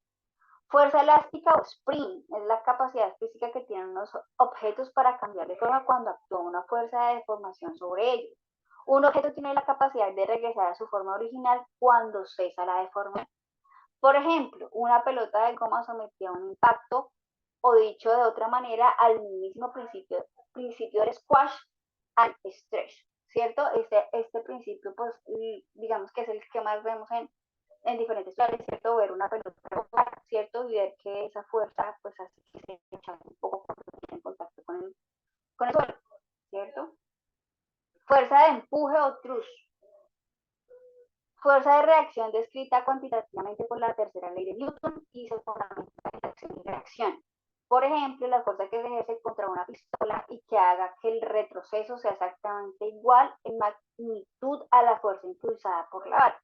Fuerza elástica o spring es la capacidad física que tienen unos objetos para cambiar de forma cuando actúa una fuerza de deformación sobre ellos. Un objeto tiene la capacidad de regresar a su forma original cuando cesa la deformación. Por ejemplo, una pelota de goma sometida a un impacto, o dicho de otra manera, al mismo principio del squash and stretch, ¿cierto? Este principio, pues, digamos que es el que más vemos en diferentes lugares, ¿cierto? Ver una pelota roja, ¿cierto? Y ver que esa fuerza, pues, hace que se eche un poco en contacto con el suelo, ¿cierto? Fuerza de empuje o thrust. Fuerza de reacción descrita cuantitativamente por la tercera ley de Newton y se fundamenta en la acción y reacción. Por ejemplo, la fuerza que se ejerce contra una pistola y que haga que el retroceso sea exactamente igual en magnitud a la fuerza impulsada por la bala.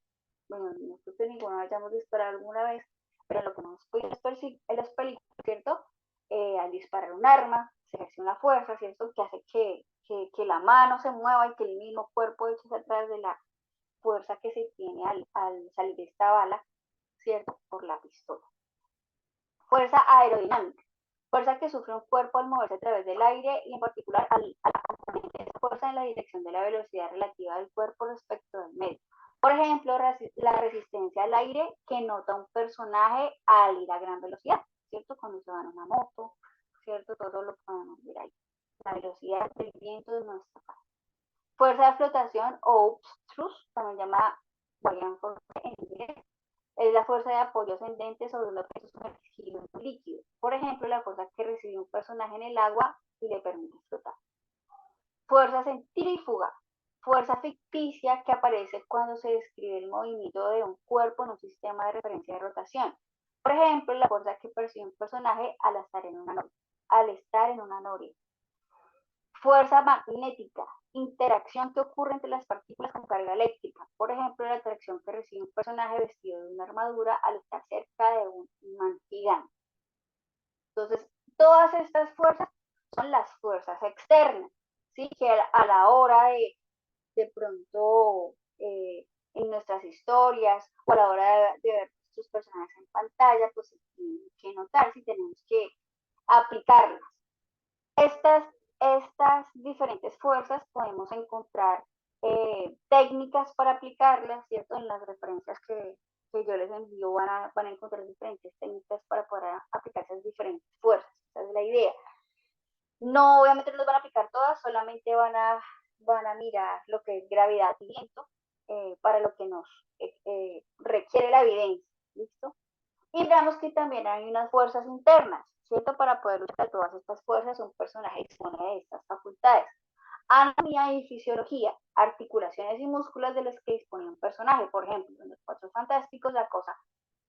Bueno, no creo que ninguno hayamos disparado alguna vez, pero lo que hemos podido en las películas, ¿cierto? Al disparar un arma, se ejerce una fuerza, ¿cierto? Que hace que la mano se mueva y que el mismo cuerpo eche hacia atrás de la fuerza que se tiene al salir de esta bala, ¿cierto? Por la pistola. Fuerza aerodinámica. Fuerza que sufre un cuerpo al moverse a través del aire y en particular a la componente de esa fuerza en la dirección de la velocidad relativa del cuerpo respecto del medio. Por ejemplo, la resistencia al aire que nota un personaje al ir a gran velocidad, ¿cierto? Cuando se va en una moto, ¿cierto? Todo lo podemos ver ahí. La velocidad del viento de nuestra parte. Fuerza de flotación o thrust, también llamada Buoyant Force en inglés, es la fuerza de apoyo ascendente sobre un objeto sumergido en un líquido. Por ejemplo, la fuerza que recibe un personaje en el agua y le permite flotar. Fuerza centrífuga. fuerza ficticia que aparece cuando se describe el movimiento de un cuerpo en un sistema de referencia de rotación. Por ejemplo, la fuerza que percibe un personaje al estar en una noria. Fuerza magnética, interacción que ocurre entre las partículas con carga eléctrica. Por ejemplo, la atracción que recibe un personaje vestido de una armadura al estar cerca de un imán gigante. Entonces, todas estas fuerzas son las fuerzas externas, ¿sí? Que a la hora de pronto en nuestras historias o a la hora de ver nuestros personajes en pantalla, pues se tienen que notar si tenemos que aplicarlas. Estas diferentes fuerzas podemos encontrar técnicas para aplicarlas, ¿cierto? En las referencias que yo les envío van a encontrar diferentes técnicas para poder aplicar esas diferentes fuerzas. Esa es la idea. No, obviamente no las van a aplicar todas, solamente van a mirar lo que es gravedad y viento para lo que nos requiere la evidencia, ¿listo? Y veamos que también hay unas fuerzas internas, ¿cierto? Para poder usar todas estas fuerzas, un personaje dispone de estas facultades. Anatomía y fisiología, articulaciones y músculos de los que dispone un personaje. Por ejemplo, en los Cuatro Fantásticos, la cosa,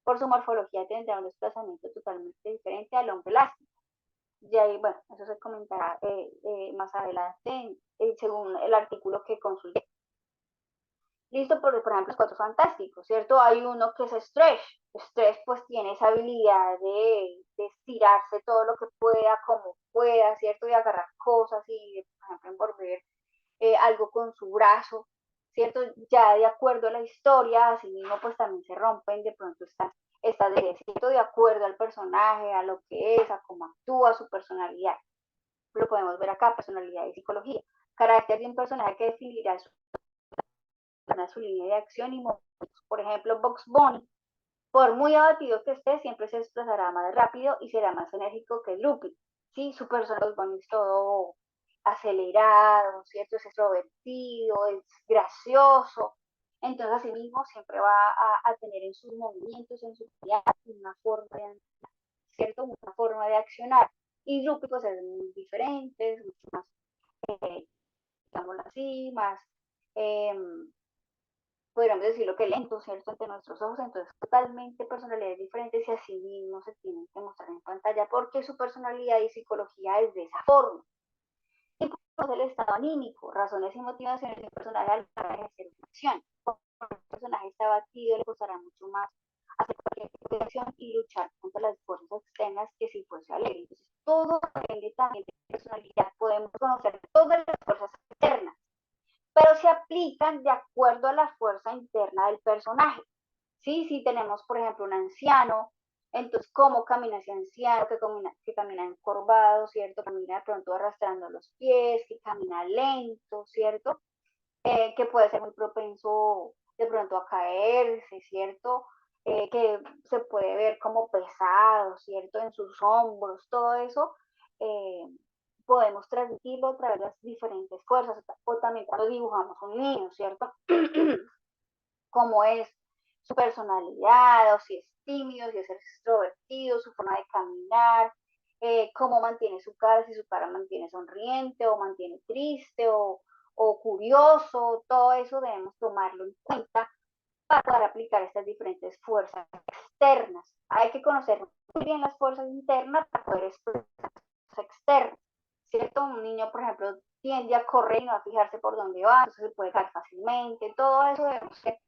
por su morfología, tendrá un desplazamiento totalmente diferente al hombre elástico. Y ahí, bueno, eso se comentará más adelante, según el artículo que consulté. Listo, por ejemplo, los Cuatro Fantásticos, ¿cierto? Hay uno que es Stretch. Stretch pues tiene esa habilidad de estirarse todo lo que pueda, como pueda, ¿cierto? Y agarrar cosas y, por ejemplo, envolver algo con su brazo, ¿cierto? Ya de acuerdo a la historia, así mismo pues también se rompen de pronto estas leyes, ¿cierto? De acuerdo al personaje, a lo que es, a cómo actúa, su personalidad. Lo podemos ver acá, personalidad y psicología. Carácter de un personaje que definirá su línea de acción y movimientos. Por ejemplo, Bugs Bunny, por muy abatido que esté, siempre se desplazará más rápido y será más enérgico que Luffy. Sí, su personaje es todo acelerado, ¿cierto? Es extrovertido, es gracioso. Entonces, así mismo, siempre va a tener en sus movimientos, en su vida, una forma de, ¿cierto? Una forma de accionar. Y Luffy, pues, es muy diferente, es mucho más, digámoslo así, más eh, podríamos decirlo que lento, ¿cierto? Ante nuestros ojos, entonces totalmente personalidades diferentes y así mismo se tienen que mostrar en pantalla porque su personalidad y psicología es de esa forma. Y pues el estado anímico, razones y motivaciones de un personaje al para ejercer una acción. Cuando el personaje está abatido, le costará mucho más hacer cualquier tipo de acción y luchar contra las fuerzas externas que si fuese alegre. Entonces, todo depende también de la personalidad. Podemos conocer todas las fuerzas externas, pero se aplican de acuerdo a la fuerza interna del personaje. ¿Sí? Si tenemos, por ejemplo, un anciano, entonces, ¿cómo camina ese anciano? Que camina encorvado, ¿cierto? Camina de pronto arrastrando los pies, que camina lento, ¿cierto? Que puede ser muy propenso de pronto a caerse, ¿cierto? Que se puede ver como pesado, ¿cierto? En sus hombros, todo eso. Podemos transmitirlo a través de las diferentes fuerzas, o también cuando dibujamos un niño, ¿cierto? Cómo es su personalidad, o si es tímido, si es extrovertido, su forma de caminar, cómo mantiene su cara, si su cara mantiene sonriente o mantiene triste o curioso, todo eso debemos tomarlo en cuenta para poder aplicar estas diferentes fuerzas externas. Hay que conocer muy bien las fuerzas internas para poder expresar las externas, ¿cierto? Un niño, por ejemplo, tiende a correr y no a fijarse por dónde va, entonces se puede caer fácilmente, todo eso debemos ser,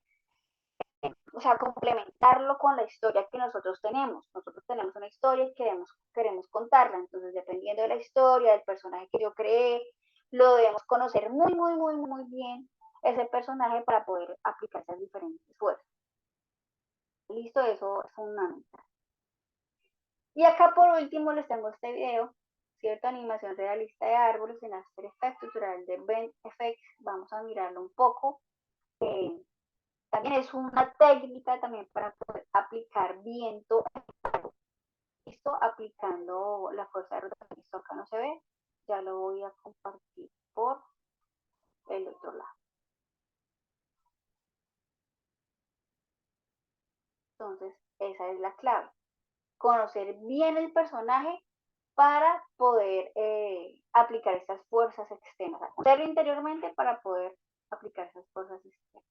o sea, complementarlo con la historia que nosotros tenemos. Nosotros tenemos una historia y queremos contarla, entonces dependiendo de la historia, del personaje que yo creé, lo debemos conocer muy, muy, muy, muy bien ese personaje para poder aplicar esas diferentes fuerzas. Listo, eso es fundamental. Y acá por último les tengo este video, ¿cierto? Animación realista de árboles en After Effects, tutorial de Blend Effects. Vamos a mirarlo un poco. También es una técnica también para poder aplicar viento. Listo, aplicando la fuerza de rotación. Esto acá no se ve. Ya lo voy a compartir por el otro lado. Entonces, esa es la clave. Conocer bien el personaje para poder aplicar estas fuerzas externas. Conocerlo interiormente para poder aplicar esas fuerzas externas.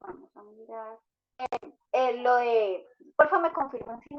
Vamos a mirar. Lo de, por favor, me confirman si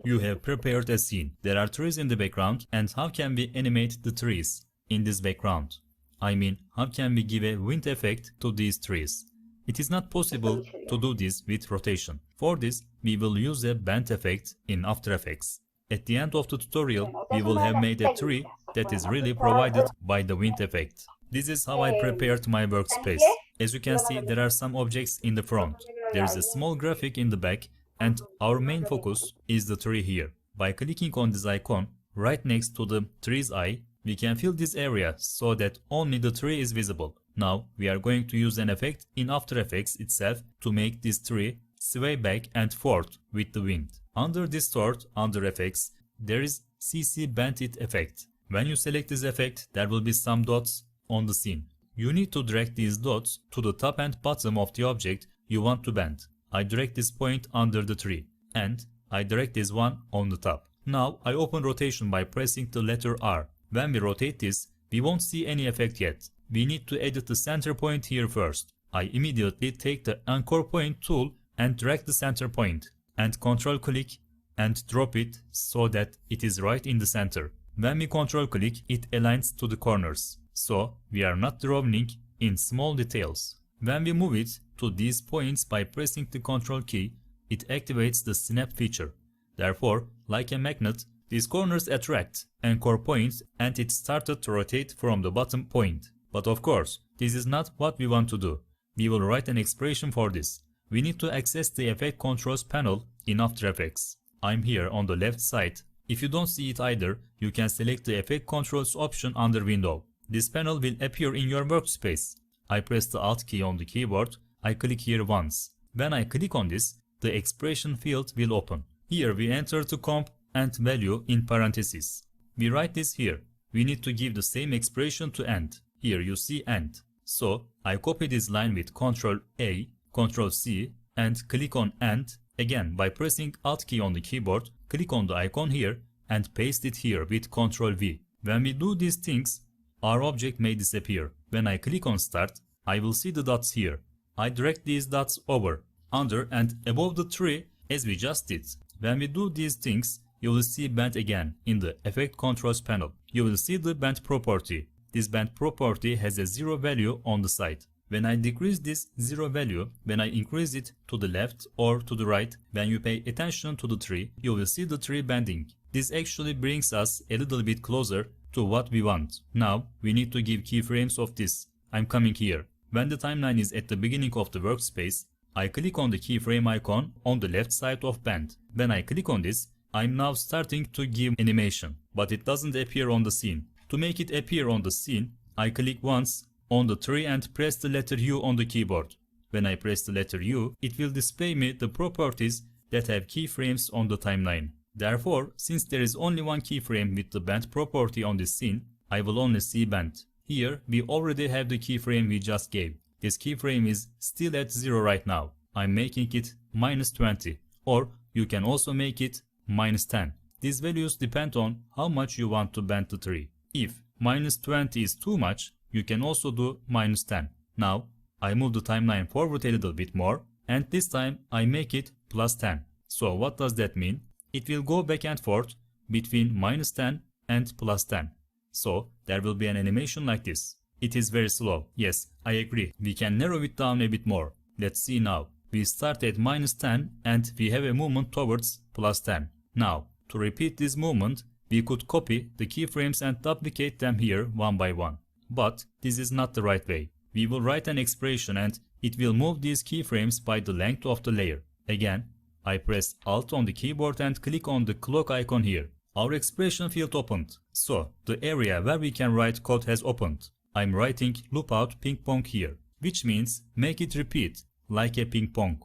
You have prepared a scene. There are trees in the background, and how can we animate the trees in this background? I mean, how can we give a wind effect to these trees? It is not possible to do this with rotation. For this, we will use a bend effect in After Effects. At the end of the tutorial, we will have made a tree that is really provided by the wind effect. This is how I prepared my workspace. As you can see, there are some objects in the front. There is a small graphic in the back, and our main focus is the tree here. By clicking on this icon right next to the tree's eye, we can fill this area so that only the tree is visible. Now we are going to use an effect in After Effects itself to make this tree sway back and forth with the wind. Under Distort, under Effects, there is CC Bend It effect. When you select this effect, there will be some dots on the scene. You need to drag these dots to the top and bottom of the object you want to bend. I drag this point under the tree, and I drag this one on the top. Now I open rotation by pressing the letter R. When we rotate this, we won't see any effect yet. We need to edit the center point here first. I immediately take the Anchor Point tool and drag the center point, and control click and drop it so that it is right in the center. When we control click, it aligns to the corners, so we are not drawing in small details. When we move it to these points by pressing the Ctrl key, it activates the snap feature. Therefore, like a magnet, these corners attract anchor points and it started to rotate from the bottom point. But of course, this is not what we want to do. We will write an expression for this. We need to access the Effect Controls panel in After Effects. I'm here on the left side. If you don't see it either, you can select the Effect Controls option under Window. This panel will appear in your workspace. I press the Alt key on the keyboard. I click here once. When I click on this, the expression field will open. Here we enter the comp and value in parentheses. We write this here. We need to give the same expression to end. Here you see end. So I copy this line with Ctrl A, Ctrl C and click on end again by pressing Alt key on the keyboard. Click on the icon here and paste it here with Ctrl V. When we do these things, our object may disappear. When I click on Start, I will see the dots here. I drag these dots over, under and above the tree as we just did. When we do these things, you will see bend again in the Effect Controls panel. You will see the bend property. This bend property has a 0 value on the side. When I decrease this 0 value, when I increase it to the left or to the right, when you pay attention to the tree, you will see the tree bending. This actually brings us a little bit closer to what we want. Now we need to give keyframes of this. I'm coming here. When the timeline is at the beginning of the workspace, I click on the keyframe icon on the left side of bend. When I click on this, I'm now starting to give animation, but it doesn't appear on the scene. To make it appear on the scene, I click once on the tree and press the letter U on the keyboard. When I press the letter U, it will display me the properties that have keyframes on the timeline. Therefore, since there is only one keyframe with the bend property on this scene, I will only see bend. Here, we already have the keyframe we just gave. This keyframe is still at 0 right now. I'm making it -20, or you can also make it -10. These values depend on how much you want to bend the tree. If -20 is too much, you can also do -10. Now, I move the timeline forward a little bit more, and this time I make it +10. So what does that mean? It will go back and forth between -10 and +10. So there will be an animation like this. It is very slow. Yes, I agree. We can narrow it down a bit more. Let's see now. We start at -10 and we have a movement towards +10. Now, to repeat this movement, we could copy the keyframes and duplicate them here one by one. But this is not the right way. We will write an expression and it will move these keyframes by the length of the layer. Again, I press Alt on the keyboard and click on the clock icon here. Our expression field opened. So, the area where we can write code has opened. I'm writing loopout ping pong here, which means make it repeat like a ping pong.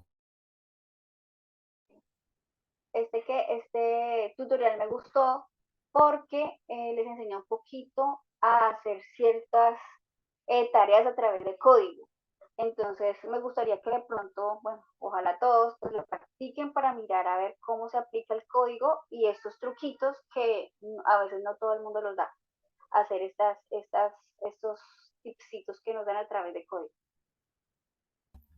Este tutorial me gustó porque les enseña un poquito a hacer ciertas tareas a través de código. Entonces me gustaría que de pronto, bueno, ojalá todos pues lo practiquen para mirar a ver cómo se aplica el código y estos truquitos que a veces no todo el mundo los da, hacer estos tipsitos que nos dan a través de código.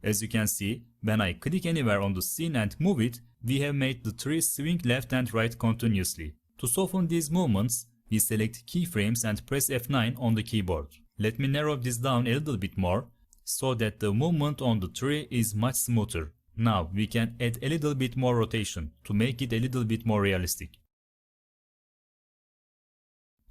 As you can see, when I click anywhere on the scene and move it, we have made the trees swing left and right continuously. To soften these movements, we select keyframes and press F9 on the keyboard. Let me narrow this down a little bit more, so that the movement on the tree is much smoother. Now we can add a little bit more rotation to make it a little bit more realistic.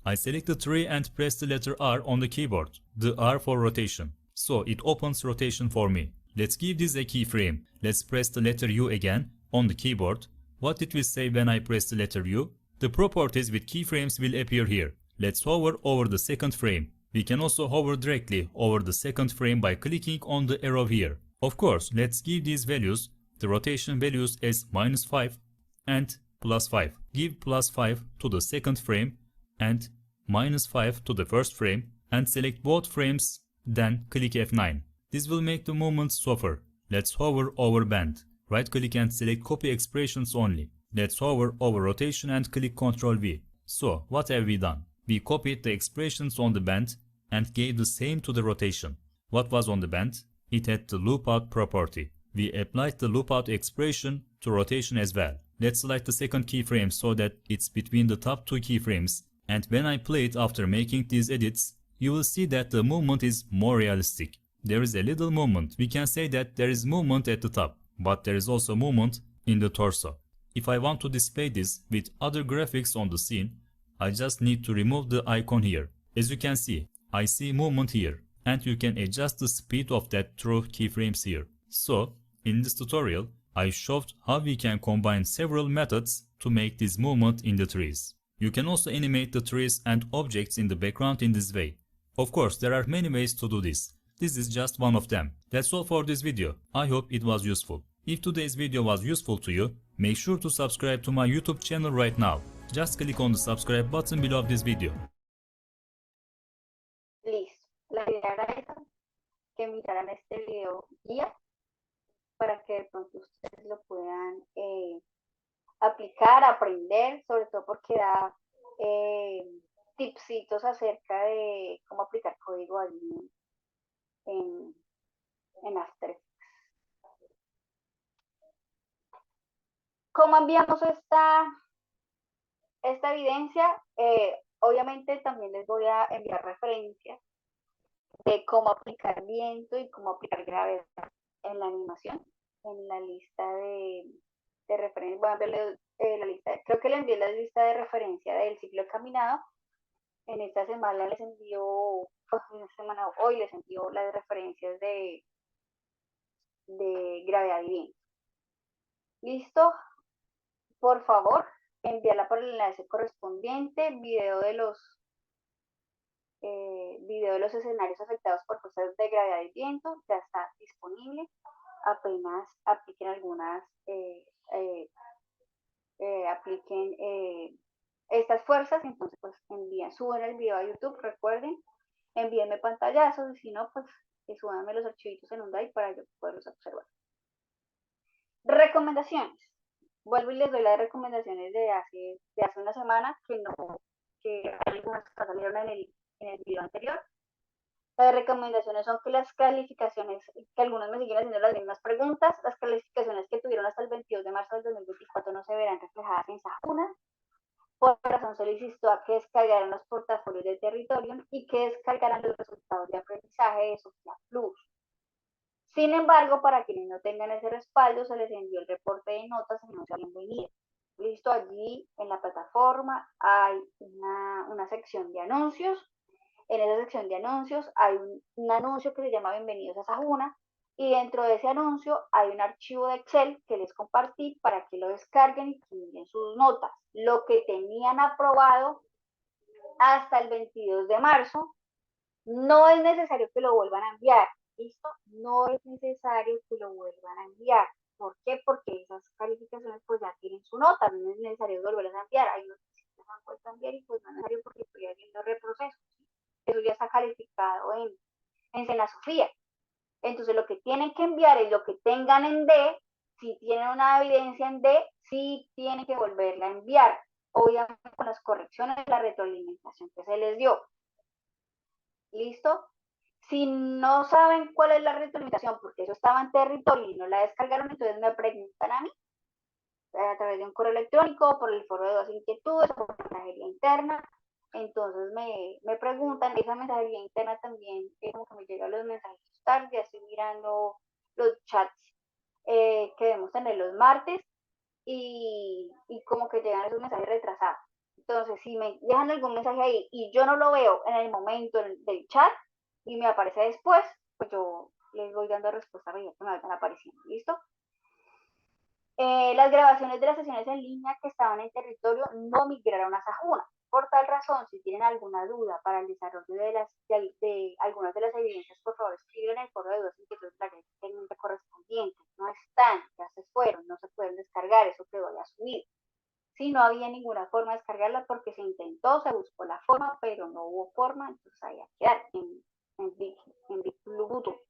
I select the tree and press the letter R on the keyboard, the R for rotation, so it opens rotation for me. Let's give this a keyframe. Let's press the letter U again on the keyboard. What it will say when I press the letter U? The properties with keyframes will appear here. Let's hover over the second frame. We can also hover directly over the second frame by clicking on the arrow here. Of course, let's give these values, the rotation values as -5 and +5. Give +5 to the second frame and -5 to the first frame and select both frames, then click F9. This will make the movement softer. Let's hover over bend. Right click and select copy expressions only. Let's hover over rotation and click Ctrl V. So what have we done? We copied the expressions on the bend and gave the same to the rotation. What was on the bend? It had the loop out property. We applied the loop out expression to rotation as well. Let's select the second keyframe so that it's between the top two keyframes, and when I play it after making these edits, you will see that the movement is more realistic. There is a little movement. We can say that there is movement at the top, but there is also movement in the torso. If I want to display this with other graphics on the scene, I just need to remove the icon here. As you can see, I see movement here, and you can adjust the speed of that through keyframes here. So, in this tutorial, I showed how we can combine several methods to make this movement in the trees. You can also animate the trees and objects in the background in this way. Of course, there are many ways to do this. This is just one of them. That's all for this video. I hope it was useful. If today's video was useful to you, make sure to subscribe to my YouTube channel right now. Just click on the subscribe button below this video. Listo. La idea era esa, que miraran este video guía para que de pronto ustedes lo puedan aplicar, aprender, sobre todo porque da tipsitos acerca de cómo aplicar código allí en After Effects. ¿Cómo enviamos esta evidencia? Obviamente también les voy a enviar referencias de cómo aplicar viento y cómo aplicar gravedad en la animación, en la lista de referencias. Voy a enviarle la lista, creo que le envié la lista de referencia del ciclo de caminado. En esta semana les envío, hoy les envío las referencias de gravedad y viento. ¿Listo? Por favor, envíala por el enlace correspondiente, video de los escenarios afectados por fuerzas de gravedad y viento, ya está disponible. Apenas apliquen algunas, apliquen estas fuerzas, entonces pues suben el video a YouTube, recuerden, envíenme pantallazos y si no, pues súbanme los archivitos en un drive para yo poderlos observar. Recomendaciones. Vuelvo y les doy las recomendaciones de hace una semana, que algunas salieron en el video anterior. Las recomendaciones son que las calificaciones, que algunos me siguen haciendo las mismas preguntas, las calificaciones que tuvieron hasta el 22 de marzo del 2024 no se verán reflejadas en Sajuna. Por razón solicitó a que descargaran los portafolios de territorio y que descargaran los resultados de aprendizaje de Sofía Plus. Sin embargo, para quienes no tengan ese respaldo, se les envió el reporte de notas y no se habían venido. Listo, allí en la plataforma hay una sección de anuncios. En esa sección de anuncios hay un anuncio que se llama Bienvenidos a Sajuna, y dentro de ese anuncio hay un archivo de Excel que les compartí para que lo descarguen y que miren sus notas. Lo que tenían aprobado hasta el 22 de marzo, no es necesario que lo vuelvan a enviar. ¿Listo? No es necesario que lo vuelvan a enviar. ¿Por qué? Porque esas calificaciones pues ya tienen su nota, no es necesario volverlas a enviar. Hay unos que sí se han vuelto a enviar y pues no es necesario porque estoy haciendo reproceso. Eso ya está calificado en Sena Sofía. Entonces tienen que enviar es lo que tengan en D. Si tienen una evidencia en D, sí tienen que volverla a enviar, obviamente con las correcciones de la retroalimentación que se les dio. ¿Listo? Si no saben cuál es la retroalimentación, porque eso estaba en territorio y no la descargaron, entonces me preguntan a mí a través de un correo electrónico, por el foro de dudas e inquietudes, por mensajería interna. Entonces me preguntan, esa mensajería interna también, como que me llegan los mensajes tarde, ya estoy mirando los chats que debemos tener los martes y como que llegan esos mensajes retrasados. Entonces, si me dejan algún mensaje ahí y yo no lo veo en el momento del chat y me aparece después, pues yo les voy dando respuesta a medida que me vayan apareciendo. ¿Listo? Las grabaciones de las sesiones en línea que estaban en territorio no migraron a Sajuna. Por tal razón, si tienen alguna duda para el desarrollo de algunas de las evidencias, por favor escriban en el foro de dudas inquietudes de la red técnica correspondiente. No están, ya se fueron, no se pueden descargar, eso quedó ya subido. Sí, no había ninguna forma de descargarla porque se intentó, se buscó la forma, pero no hubo forma, entonces ahí a quedar en Bluetooth.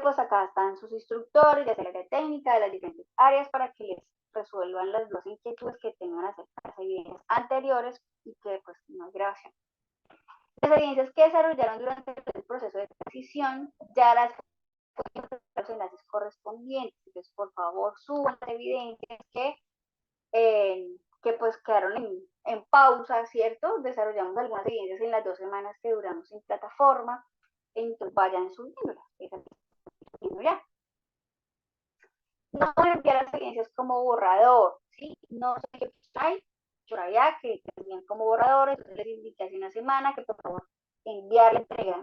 Pues acá están sus instructores de la área técnica de las diferentes áreas para que les resuelvan las dos inquietudes que tengan acerca de las evidencias anteriores y que pues no hay grabación. Las evidencias que desarrollaron durante el proceso de decisión ya las los enlaces correspondientes. Entonces, por favor, suban las evidencias que pues quedaron en pausa, ¿cierto? Desarrollamos algunas evidencias en las 2 semanas que duramos en plataforma, entonces vayan subiéndolas. Ya. No enviar las evidencias como borrador, ¿sí? No sé qué hay por allá que también como borradores, les indiqué hace una semana que por favor enviar la entrega.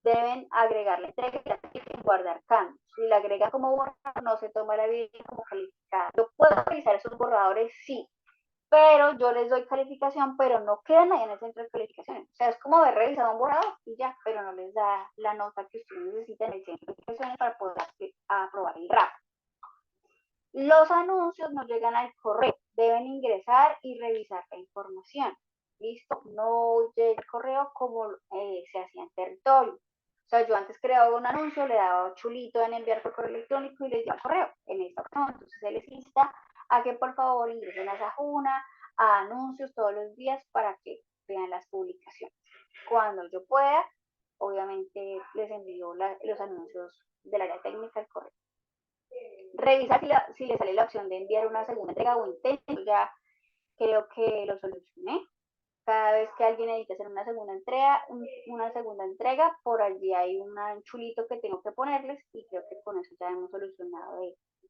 Deben agregar la entrega y guardar cambios. Si la agrega como borrador, no se toma la evidencia como calificada. Yo puedo revisar esos borradores, sí, pero yo les doy calificación, pero no quedan ahí en el centro de calificaciones. O sea, es como haber revisado un borrador y ya, pero no les da la nota que ustedes necesitan en el centro de calificaciones para poder aprobar el RAP. Los anuncios no llegan al correo, deben ingresar y revisar la información. ¿Listo? No llega el correo como se hacía en territorio. O sea, yo antes creaba un anuncio, le daba chulito en enviar por correo electrónico y les dio el correo. En esta ocasión, entonces se les insta a que por favor ingresen a Sajuna, a anuncios todos los días para que vean las publicaciones. Cuando yo pueda, obviamente les envío los anuncios del área técnica al correo. Revisa si le sale la opción de enviar una segunda entrega o intento, ya creo que lo solucioné. Cada vez que alguien necesita hacer una segunda entrega, por allí hay un chulito que tengo que ponerles y creo que con eso ya hemos solucionado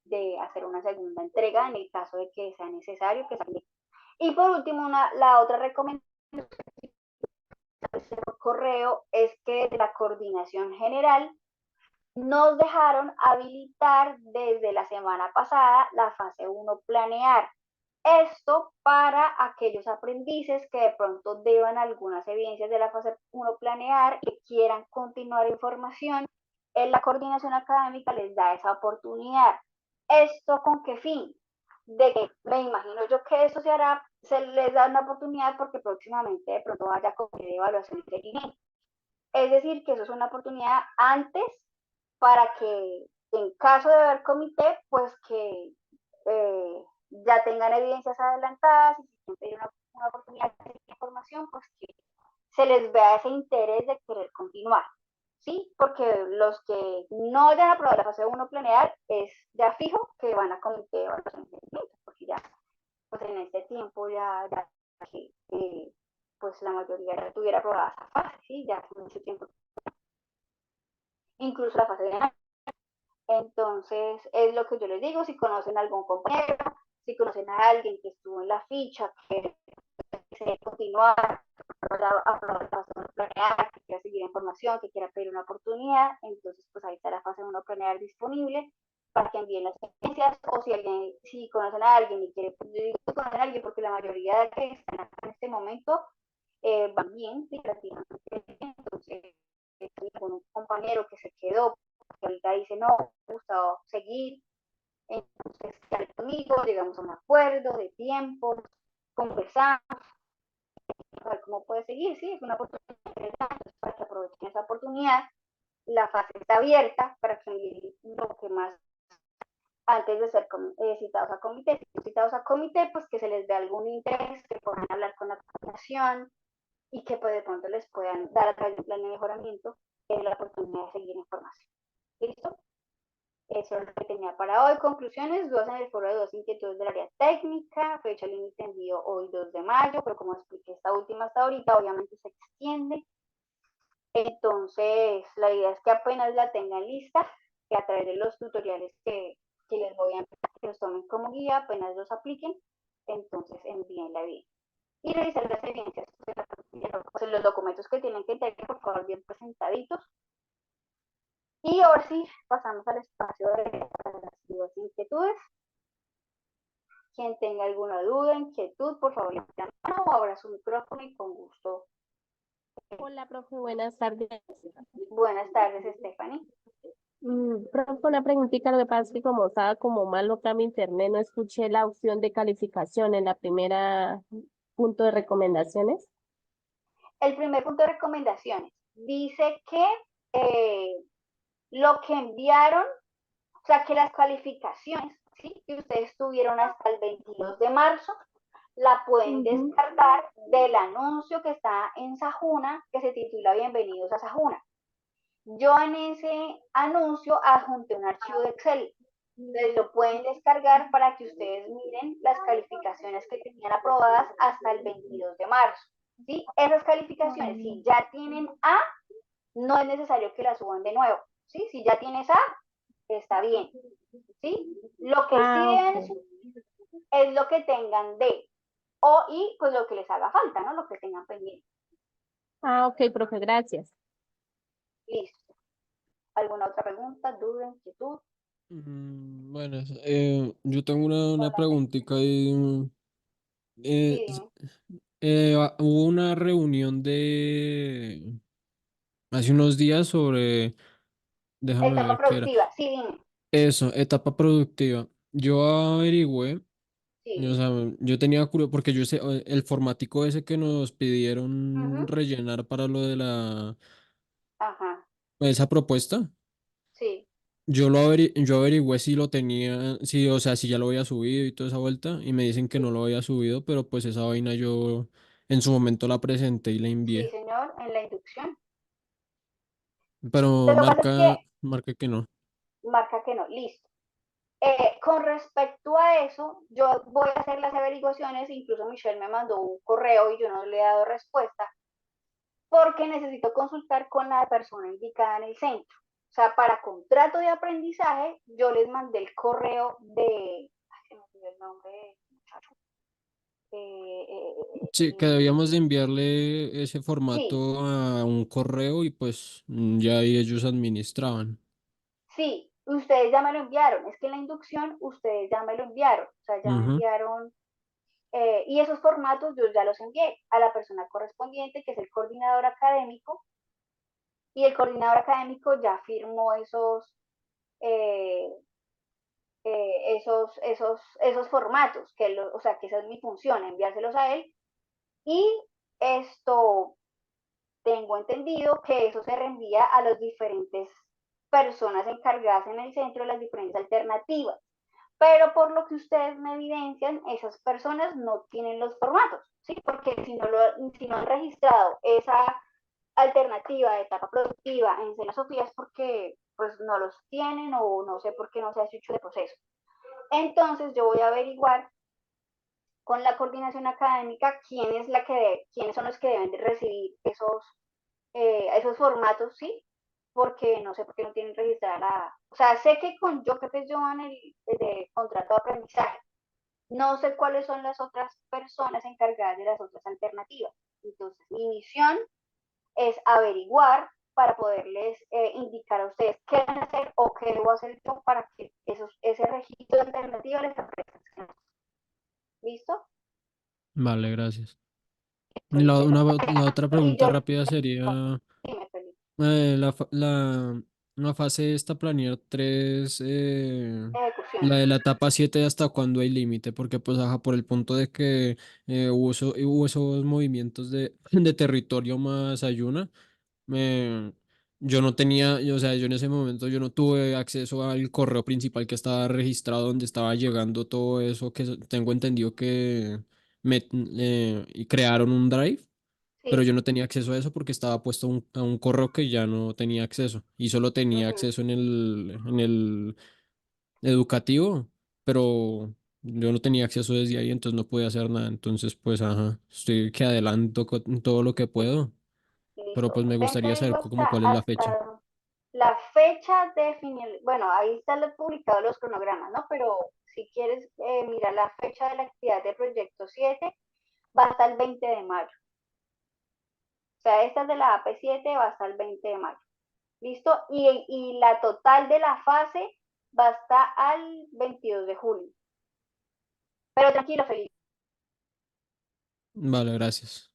de hacer una segunda entrega en el caso de que sea necesario que salga. Y por último, la otra recomendación por correo es que de la coordinación general nos dejaron habilitar desde la semana pasada la fase 1 planear. Esto para aquellos aprendices que de pronto deban algunas evidencias de la fase 1 planear y quieran continuar información, en la coordinación académica les da esa oportunidad. ¿Esto con qué fin? De que me imagino yo que eso se les da una oportunidad porque próximamente de pronto vaya a coger evaluación y seguimiento. Es decir, que eso es una oportunidad antes para que en caso de haber comité, pues que ya tengan evidencias adelantadas y si tienen una oportunidad de información, pues que se les vea ese interés de querer continuar. ¿Sí? Porque los que no hayan aprobado la fase 1 planear es ya fijo que van a comité de evaluación de seguimiento, porque ya pues en este tiempo ya pues la mayoría ya tuviera aprobada esa fase, ¿sí? Ya hace mucho tiempo. Incluso la fase de análisis. Entonces, es lo que yo les digo, si conocen a algún compañero, si conocen a alguien que estuvo en la ficha, que desea continuar, que quiera seguir información, que quiera pedir una oportunidad, entonces pues ahí está la fase 1 planear disponible para que envíen las experiencias, o si conocen a alguien y quieren, yo digo conocen a alguien porque la mayoría de que están en este momento van bien, sí, entonces con un compañero que se quedó, que ahorita dice no, me gusta seguir, entonces sale conmigo, llegamos a un acuerdo de tiempo, conversamos, a ver cómo puede seguir, sí, es una oportunidad interesante para que aprovechen esa oportunidad la fase está abierta para que envíen lo que más antes de ser citados a comité. Si son citados a comité, pues que se les dé algún interés, que puedan hablar con la coordinación y que pues de pronto les puedan dar a través de un plan de mejoramiento la oportunidad de seguir información. ¿Listo? Eso es lo que tenía para hoy. Conclusiones, dudas en el foro de dos inquietudes del área técnica, fecha límite de envío hoy 2 de mayo, pero como expliqué esta última hasta ahorita, obviamente se extiende. Entonces, la idea es que apenas la tengan lista, que a través de los tutoriales que les voy a enviar, que los tomen como guía, apenas los apliquen, entonces envíenla bien. Y revisar las evidencias, pues, los documentos que tienen que entregar, por favor, bien presentaditos. Y ahora sí, pasamos al espacio de las dudas e inquietudes. Quien tenga alguna duda, inquietud, por favor, levante la mano o abra su micrófono y con gusto. Hola, profe, buenas tardes. Buenas tardes, Stephanie. Profe, una preguntita, lo que pasa es que como estaba como mal acá mi internet, no escuché la opción de calificación en la primera punto de recomendaciones. El primer punto de recomendaciones dice que lo que enviaron, o sea, que las calificaciones, ¿sí?, que ustedes tuvieron hasta el 22 de marzo, la pueden descargar del anuncio que está en Sajuna, que se titula Bienvenidos a Sajuna. Yo en ese anuncio adjunté un archivo de Excel. Entonces lo pueden descargar para que ustedes miren las calificaciones que tenían aprobadas hasta el 22 de marzo. ¿Sí? Esas calificaciones, si ya tienen A, no es necesario que las suban de nuevo. ¿Sí? Si ya tienes A, está bien. ¿Sí? Lo que sí deben subir es lo que tengan D. O y pues lo que les haga falta, ¿no? Lo que tengan pendiente. Ok, profe, gracias. Listo. ¿Alguna otra pregunta, duda, inquietud? Bueno, yo tengo una preguntita ahí. Sí, Eh, dime. Hubo una reunión de hace unos días sobre, déjame Etapa ver qué era. productiva, sí, dime. Eso, etapa productiva. Yo averigüé, o Sí. sea, yo tenía curiosidad, porque yo sé, el formatico ese que nos pidieron Uh-huh. rellenar para lo de Ajá, esa propuesta. sí. Yo averigüé si lo tenía, sí, o sea, si ya lo había subido y toda esa vuelta, y me dicen que no lo había subido, pero pues esa vaina yo en su momento la presenté y la Sí, envié. señor, en la inducción. Pero Lo que pasa es que marca que no. marca que no, listo. Con respecto a eso, yo voy a hacer las averiguaciones, incluso Michelle me mandó un correo y yo no le he dado respuesta, porque necesito consultar con la persona indicada en el centro. O sea, para contrato de aprendizaje, yo les mandé el correo de, ay, se me olvidó el nombre del muchacho. Eh, eh, Sí, que debíamos de enviarle ese sí, formato a un correo y pues ya ahí ellos administraban. sí, ustedes ya me lo enviaron. Es que en la inducción ustedes ya me lo enviaron. O sea, ya me Ujú. enviaron. Y esos formatos yo ya los envié a la persona correspondiente, que es el coordinador académico, y el coordinador académico ya firmó eh, esos formatos, o sea, que esa es mi función, enviárselos a él. Y esto, tengo entendido que eso se reenvía a las diferentes personas encargadas en el centro de las diferentes alternativas. Pero por lo que ustedes me evidencian, esas personas no tienen los formatos, ¿sí? Porque si no han registrado esa alternativa de etapa productiva en Sena Sofía es porque pues no los tienen o no sé por qué no se ha hecho el proceso. Entonces yo voy a averiguar con la coordinación académica quiénes son los que deben de recibir esos formatos, ¿sí? Porque no sé por qué no tienen registrada o sea, sé que con yo creo que llevan el contrato de aprendizaje. No sé cuáles son las otras personas encargadas de las otras alternativas. Entonces, mi misión es averiguar para poderles indicar a ustedes qué van a hacer o qué debo hacer yo para que ese registro de alternativa les aparezca. ¿Listo? Vale, gracias. Y Entonces, la otra y pregunta yo, rápida sería, dime, Felipe, la fase esta planear tres, ejecución. la de la etapa 7 hasta cuándo hay límite, porque pues ajá, por el punto de que hubo esos movimientos de, de territorio más ayuna, Yo no tenía, o sea, yo en ese momento yo no tuve acceso al correo principal que estaba registrado donde estaba llegando todo eso que tengo entendido que me y crearon un drive, pero Sí. yo no tenía acceso a eso porque estaba puesto a un correo que ya no tenía acceso y solo tenía Ujú. acceso en el educativo, pero yo no tenía acceso desde ahí, entonces no podía hacer nada. Entonces, pues, ajá, estoy que adelanto con todo lo que puedo, pero Listo. pues me Ven, te gustaría saber digo como cuál es la fecha. hasta la fecha de bueno, ahí están publicados los cronogramas, ¿no? Pero si quieres mirar la fecha de la actividad de proyecto 7, va hasta el 20 de mayo. O sea, esta es de la AP7, va hasta el 20 de mayo. ¿Listo? Y la total de la fase va hasta al 22 de julio. Pero tranquilo, Felipe. Vale, gracias.